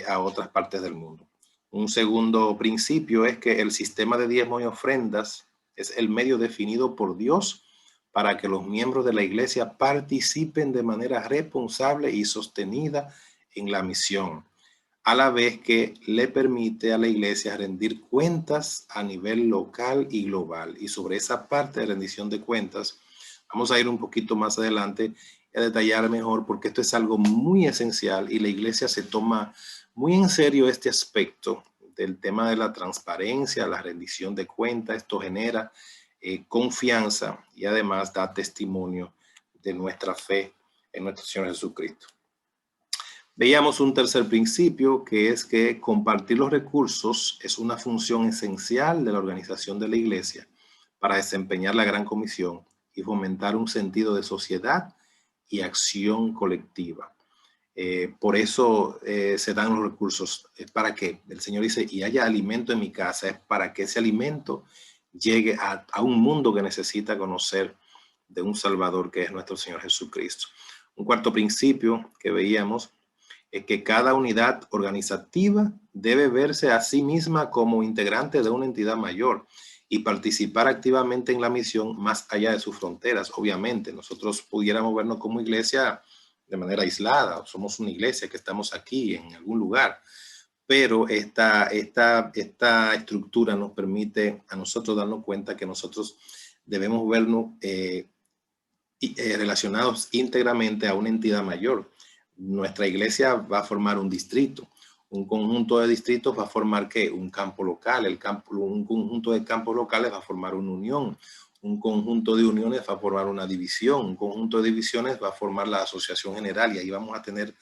S3: a otras partes del mundo. Un segundo principio es que el sistema de diezmos y ofrendas es el medio definido por Dios para que los miembros de la iglesia participen de manera responsable y sostenida en la misión, a la vez que le permite a la iglesia rendir cuentas a nivel local y global. Y sobre esa parte de rendición de cuentas vamos a ir un poquito más adelante a detallar mejor, porque esto es algo muy esencial y la iglesia se toma muy en serio este aspecto el tema de la transparencia, la rendición de cuentas. Esto genera confianza y además da testimonio de nuestra fe en nuestro Señor Jesucristo. Veíamos un tercer principio, que es que compartir los recursos es una función esencial de la organización de la iglesia para desempeñar la gran comisión y fomentar un sentido de sociedad y acción colectiva. Por eso se dan los recursos. Es para que el Señor dice, y haya alimento en mi casa, es para que ese alimento llegue a un mundo que necesita conocer de un Salvador, que es nuestro Señor Jesucristo. Un cuarto principio que veíamos es que cada unidad organizativa debe verse a sí misma como integrante de una entidad mayor y participar activamente en la misión más allá de sus fronteras. Obviamente, nosotros pudiéramos vernos como iglesia de manera aislada, somos una iglesia que estamos aquí en algún lugar, pero esta estructura nos permite a nosotros darnos cuenta que nosotros debemos vernos relacionados íntegramente a una entidad mayor. Nuestra iglesia va a formar un distrito. Un conjunto de distritos va a formar ¿qué? Un campo local. Un conjunto de campos locales va a formar una unión. Un conjunto de uniones va a formar una división. Un conjunto de divisiones va a formar la asociación general. Y ahí vamos a tener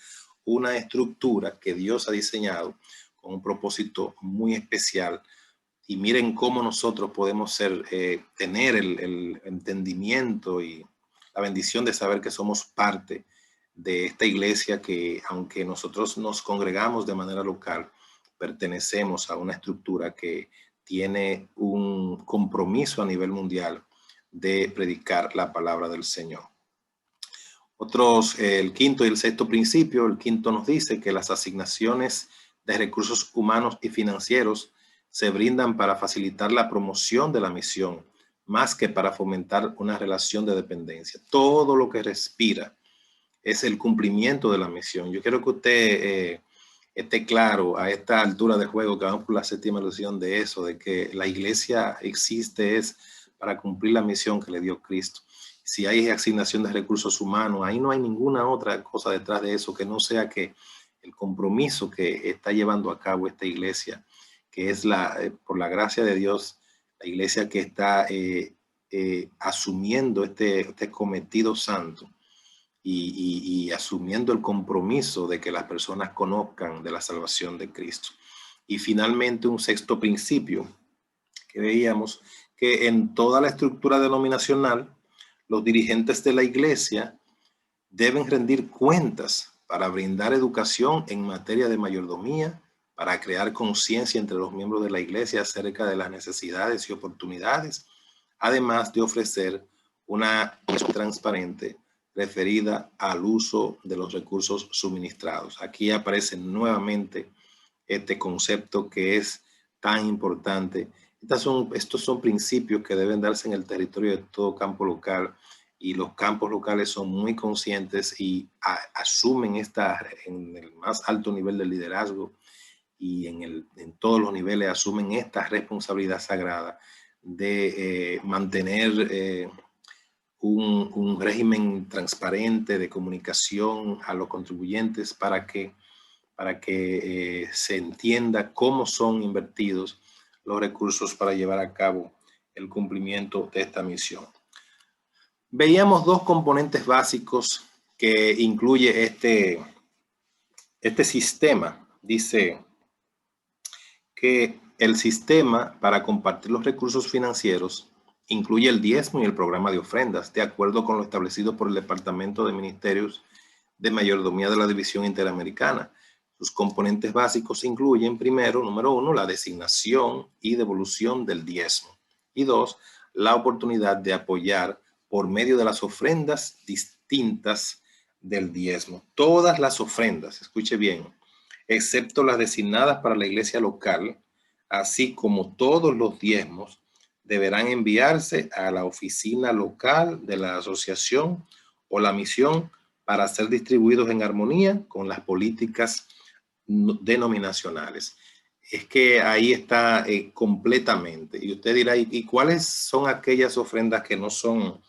S3: una estructura que Dios ha diseñado con un propósito muy especial. Y miren cómo nosotros podemos tener el entendimiento y la bendición de saber que somos parte de esta iglesia, que aunque nosotros nos congregamos de manera local, pertenecemos a una estructura que tiene un compromiso a nivel mundial de predicar la palabra del Señor. El quinto y el sexto principio. El quinto nos dice que las asignaciones de recursos humanos y financieros se brindan para facilitar la promoción de la misión, más que para fomentar una relación de dependencia. Todo lo que respira es el cumplimiento de la misión. Yo quiero que usted esté claro a esta altura de juego, que vamos por la séptima lección, de eso, de que la iglesia existe es para cumplir la misión que le dio Cristo. Si hay asignación de recursos humanos, ahí no hay ninguna otra cosa detrás de eso que no sea que el compromiso que está llevando a cabo esta iglesia, que es por la gracia de Dios, la iglesia que está asumiendo este cometido santo y asumiendo el compromiso de que las personas conozcan de la salvación de Cristo. Y finalmente, un sexto principio que veíamos, que en toda la estructura denominacional, los dirigentes de la iglesia deben rendir cuentas para brindar educación en materia de mayordomía, para crear conciencia entre los miembros de la iglesia acerca de las necesidades y oportunidades, además de ofrecer una transparente referida al uso de los recursos suministrados. Aquí aparece nuevamente este concepto que es tan importante. Estos son principios que deben darse en el territorio de todo campo local, y los campos locales son muy conscientes y asumen en el más alto nivel de liderazgo y en todos los niveles asumen esta responsabilidad sagrada de mantener un régimen transparente de comunicación a los contribuyentes para que se entienda cómo son invertidos los recursos para llevar a cabo el cumplimiento de esta misión. Veíamos dos componentes básicos que incluye este sistema. Dice que el sistema para compartir los recursos financieros incluye el diezmo y el programa de ofrendas, de acuerdo con lo establecido por el Departamento de Ministerios de Mayordomía de la División Interamericana. Sus componentes básicos incluyen, número uno, la designación y devolución del diezmo. Y dos, la oportunidad de apoyar por medio de las ofrendas distintas del diezmo. Todas las ofrendas, escuche bien, excepto las designadas para la iglesia local, así como todos los diezmos, deberán enviarse a la oficina local de la asociación o la misión para ser distribuidos en armonía con las políticas denominacionales. Es que ahí está completamente. Y usted dirá, ¿y cuáles son aquellas ofrendas que no son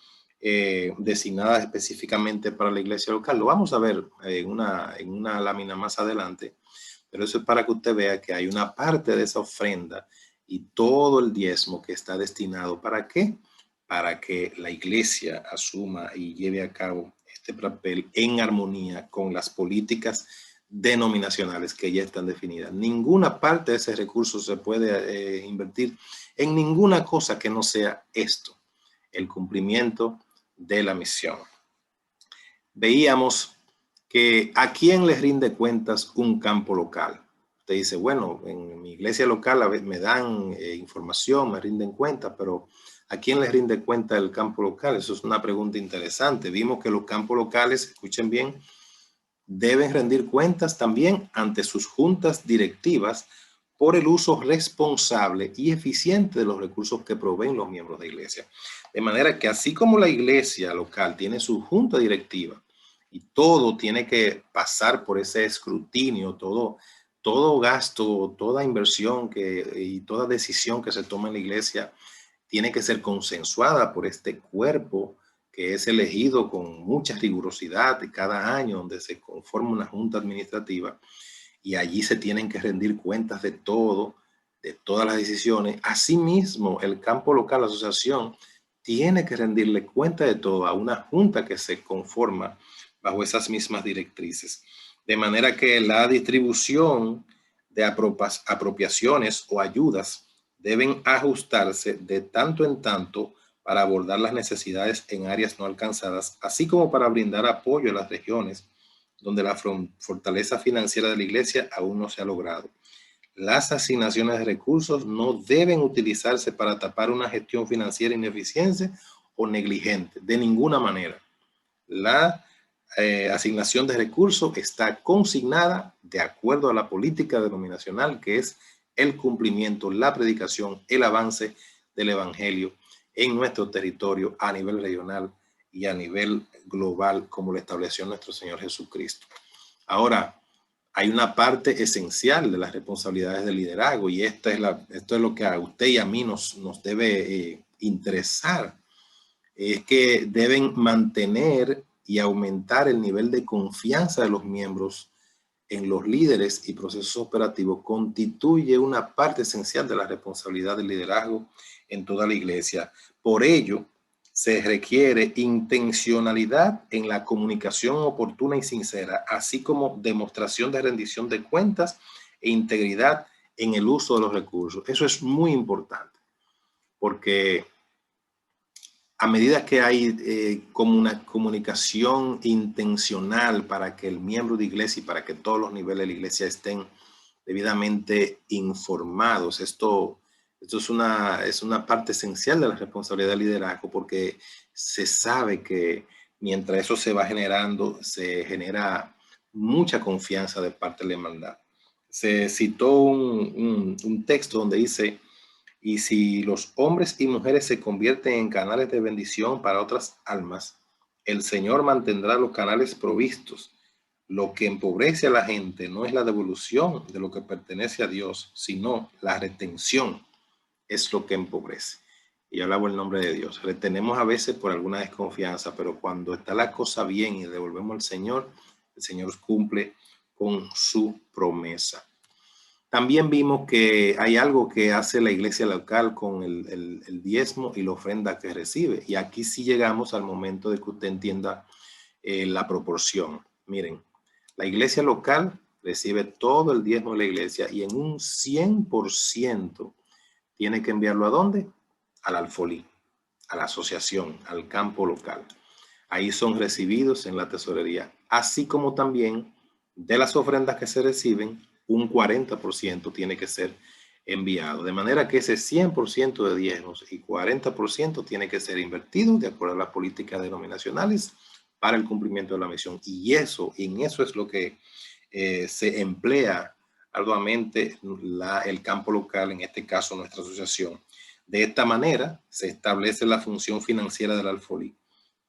S3: designadas específicamente para la iglesia local? Lo vamos a ver en una lámina más adelante. Pero eso es para que usted vea que hay una parte de esa ofrenda y todo el diezmo que está destinado, ¿para qué? Para que la iglesia asuma y lleve a cabo este papel en armonía con las políticas denominacionales que ya están definidas. Ninguna parte de ese recurso se puede invertir en ninguna cosa que no sea esto, el cumplimiento de la misión. Veíamos que a quién les rinde cuentas un campo local. Usted dice, bueno, en mi iglesia local a veces me dan información, me rinden cuentas, pero ¿a quién les rinde cuenta el campo local? Eso es una pregunta interesante. Vimos que los campos locales, escuchen bien, deben rendir cuentas también ante sus juntas directivas por el uso responsable y eficiente de los recursos que proveen los miembros de iglesia. De manera que así como la iglesia local tiene su junta directiva y todo tiene que pasar por ese escrutinio, todo gasto, toda inversión y toda decisión que se toma en la iglesia tiene que ser consensuada por este cuerpo que es elegido con mucha rigurosidad cada año, donde se conforma una junta administrativa y allí se tienen que rendir cuentas de todo, de todas las decisiones. Asimismo, el campo local, la asociación, tiene que rendirle cuenta de todo a una junta que se conforma bajo esas mismas directrices. De manera que la distribución de apropiaciones o ayudas deben ajustarse de tanto en tanto para abordar las necesidades en áreas no alcanzadas, así como para brindar apoyo a las regiones donde la fortaleza financiera de la iglesia aún no se ha logrado. Las asignaciones de recursos no deben utilizarse para tapar una gestión financiera ineficiente o negligente, de ninguna manera. La asignación de recursos está consignada de acuerdo a la política denominacional, que es el cumplimiento, la predicación, el avance del evangelio en nuestro territorio a nivel regional y a nivel global, como lo estableció nuestro Señor Jesucristo. Ahora, hay una parte esencial de las responsabilidades del liderazgo y esto es lo que a usted y a mí nos debe interesar. Es que deben mantener y aumentar el nivel de confianza de los miembros en los líderes y procesos operativos. Constituye una parte esencial de la responsabilidad del liderazgo en toda la iglesia. Por ello, se requiere intencionalidad en la comunicación oportuna y sincera, así como demostración de rendición de cuentas e integridad en el uso de los recursos. Eso es muy importante, porque a medida que hay como una comunicación intencional para que el miembro de iglesia y para que todos los niveles de la iglesia estén debidamente informados, esto es una parte esencial de la responsabilidad del liderazgo, porque se sabe que mientras eso se va generando, se genera mucha confianza de parte de la hermandad. Se citó un texto donde dice: y si los hombres y mujeres se convierten en canales de bendición para otras almas, el Señor mantendrá los canales provistos. Lo que empobrece a la gente no es la devolución de lo que pertenece a Dios, sino la retención es lo que empobrece. Y alabo el nombre de Dios. Retenemos a veces por alguna desconfianza, pero cuando está la cosa bien y devolvemos al Señor, el Señor cumple con su promesa. También vimos que hay algo que hace la iglesia local con el diezmo y la ofrenda que recibe. Y aquí sí llegamos al momento de que usted entienda la proporción. Miren, la iglesia local recibe todo el diezmo de la iglesia y en un 100% tiene que enviarlo ¿a dónde? Al alfolí, a la asociación, al campo local. Ahí son recibidos en la tesorería, así como también de las ofrendas que se reciben, un 40% tiene que ser enviado. De manera que ese 100% de diezmos y 40% tiene que ser invertido de acuerdo a las políticas denominacionales para el cumplimiento de la misión. Y en eso es lo que se emplea arduamente el campo local, en este caso nuestra asociación. De esta manera se establece la función financiera del alfolí.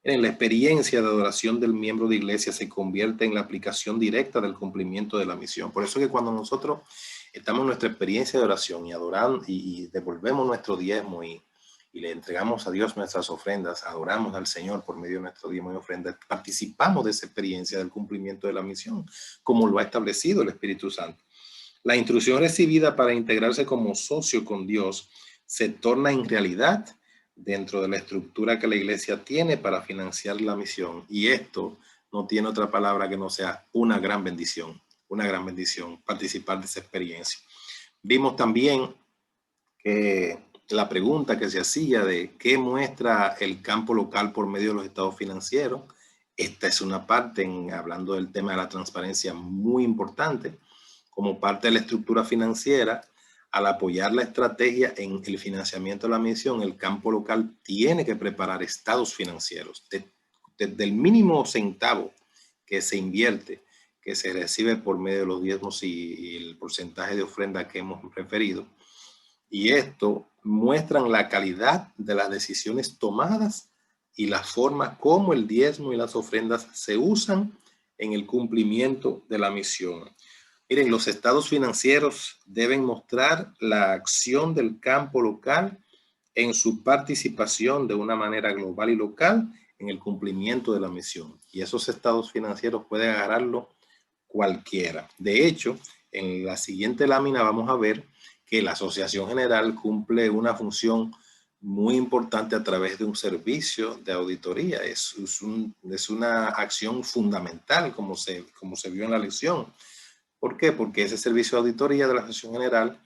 S3: En la experiencia de adoración del miembro de iglesia se convierte en la aplicación directa del cumplimiento de la misión. Por eso que cuando nosotros estamos en nuestra experiencia de oración y adoramos y devolvemos nuestro diezmo y le entregamos a Dios nuestras ofrendas, adoramos al Señor por medio de nuestro diezmo y ofrenda, participamos de esa experiencia del cumplimiento de la misión, como lo ha establecido el Espíritu Santo. La instrucción recibida para integrarse como socio con Dios se torna en realidad dentro de la estructura que la iglesia tiene para financiar la misión. Y esto no tiene otra palabra que no sea una gran bendición participar de esa experiencia. Vimos también que la pregunta que se hacía de qué muestra el campo local por medio de los estados financieros, esta es una parte, hablando del tema de la transparencia, muy importante. Como parte de la estructura financiera, al apoyar la estrategia en el financiamiento de la misión, el campo local tiene que preparar estados financieros. Desde el mínimo centavo que se invierte, que se recibe por medio de los diezmos y el porcentaje de ofrenda que hemos referido. Y esto muestran la calidad de las decisiones tomadas y la forma como el diezmo y las ofrendas se usan en el cumplimiento de la misión. Miren, los estados financieros deben mostrar la acción del campo local en su participación de una manera global y local en el cumplimiento de la misión. Y esos estados financieros puede agarrarlo cualquiera. De hecho, en la siguiente lámina vamos a ver que la Asociación General cumple una función muy importante a través de un servicio de auditoría. Es una acción fundamental, como se vio en la lección. ¿Por qué? Porque ese servicio de auditoría de la Asociación General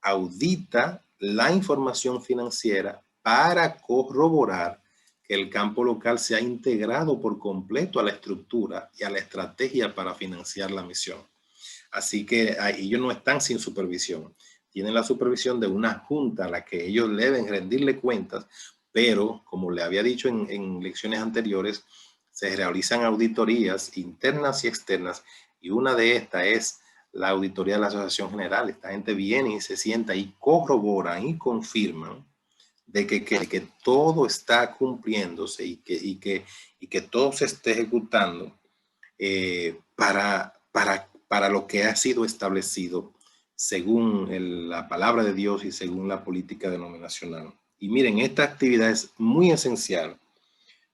S3: audita la información financiera para corroborar que el campo local se ha integrado por completo a la estructura y a la estrategia para financiar la misión. Así que ellos no están sin supervisión. Tienen la supervisión de una junta a la que ellos deben rendirle cuentas, pero como le había dicho en lecciones anteriores, se realizan auditorías internas y externas, y una de estas es la auditoría de la Asociación General. Esta gente viene y se sienta y corroboran y confirman de que todo está cumpliéndose y que todo se esté ejecutando para lo que ha sido establecido según la palabra de Dios y según la política denominacional. Y miren, esta actividad es muy esencial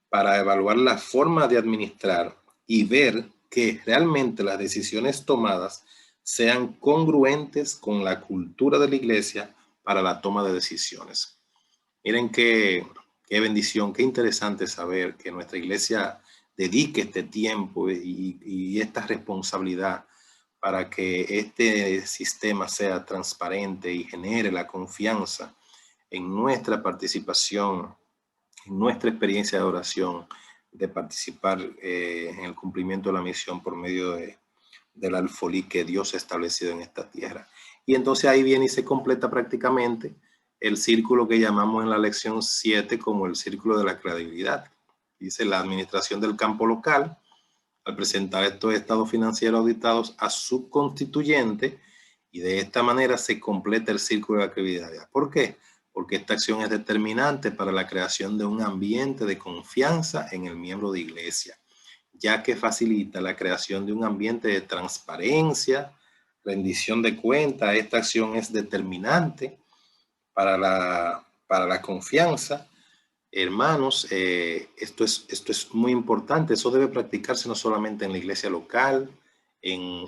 S3: para evaluar la forma de administrar y ver que realmente las decisiones tomadas sean congruentes con la cultura de la iglesia para la toma de decisiones. Miren qué bendición, qué interesante saber que nuestra iglesia dedique este tiempo y esta responsabilidad para que este sistema sea transparente y genere la confianza en nuestra participación, en nuestra experiencia de oración, de participar en el cumplimiento de la misión por medio del alfolí que Dios ha establecido en esta tierra. Y entonces ahí viene y se completa prácticamente el círculo que llamamos en la lección 7 como el círculo de la credibilidad. Dice la administración del campo local, al presentar estos estados financieros auditados a su constituyente, y de esta manera se completa el círculo de la credibilidad. ¿Por qué? Porque esta acción es determinante para la creación de un ambiente de confianza en el miembro de iglesia, ya que facilita la creación de un ambiente de transparencia, rendición de cuentas. Esta acción es determinante para la confianza. Hermanos, esto es muy importante. Eso debe practicarse no solamente en la iglesia local, en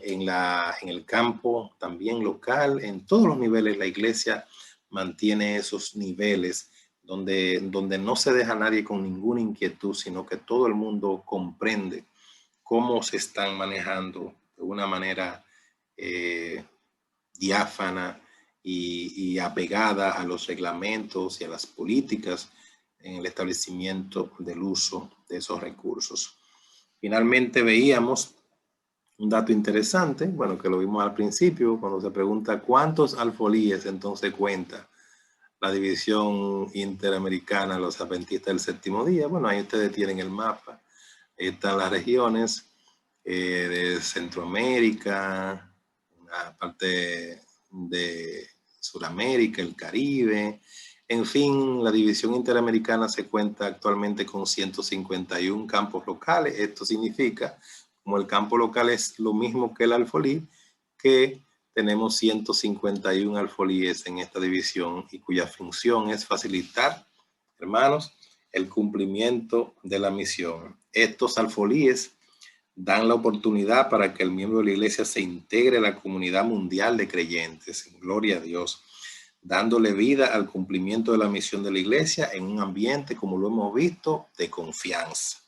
S3: el campo también local, en todos los niveles. La iglesia mantiene esos niveles donde no se deja a nadie con ninguna inquietud, sino que todo el mundo comprende cómo se están manejando de una manera diáfana y apegada a los reglamentos y a las políticas en el establecimiento del uso de esos recursos. Finalmente veíamos un dato interesante, bueno, que lo vimos al principio, cuando se pregunta cuántos alfolíes entonces cuenta la división interamericana de los adventistas del séptimo día. Bueno, ahí ustedes tienen el mapa, ahí están las regiones de Centroamérica, una parte de Sudamérica, el Caribe. En fin, la división interamericana se cuenta actualmente con 151 campos locales. Esto significa, como el campo local es lo mismo que el alfolí, que tenemos 151 alfolíes en esta división y cuya función es facilitar, hermanos, el cumplimiento de la misión. Estos alfolíes dan la oportunidad para que el miembro de la iglesia se integre a la comunidad mundial de creyentes. Gloria a Dios. Dándole vida al cumplimiento de la misión de la iglesia en un ambiente, como lo hemos visto, de confianza.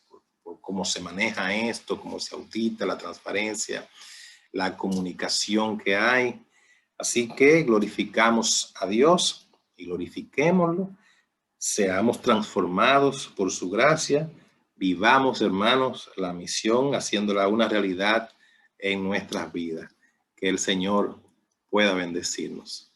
S3: Por cómo se maneja esto, cómo se audita, la transparencia, la comunicación que hay. Así que glorificamos a Dios y glorifiquémoslo. Seamos transformados por su gracia. Vivamos, hermanos, la misión, haciéndola una realidad en nuestras vidas. Que el Señor pueda bendecirnos.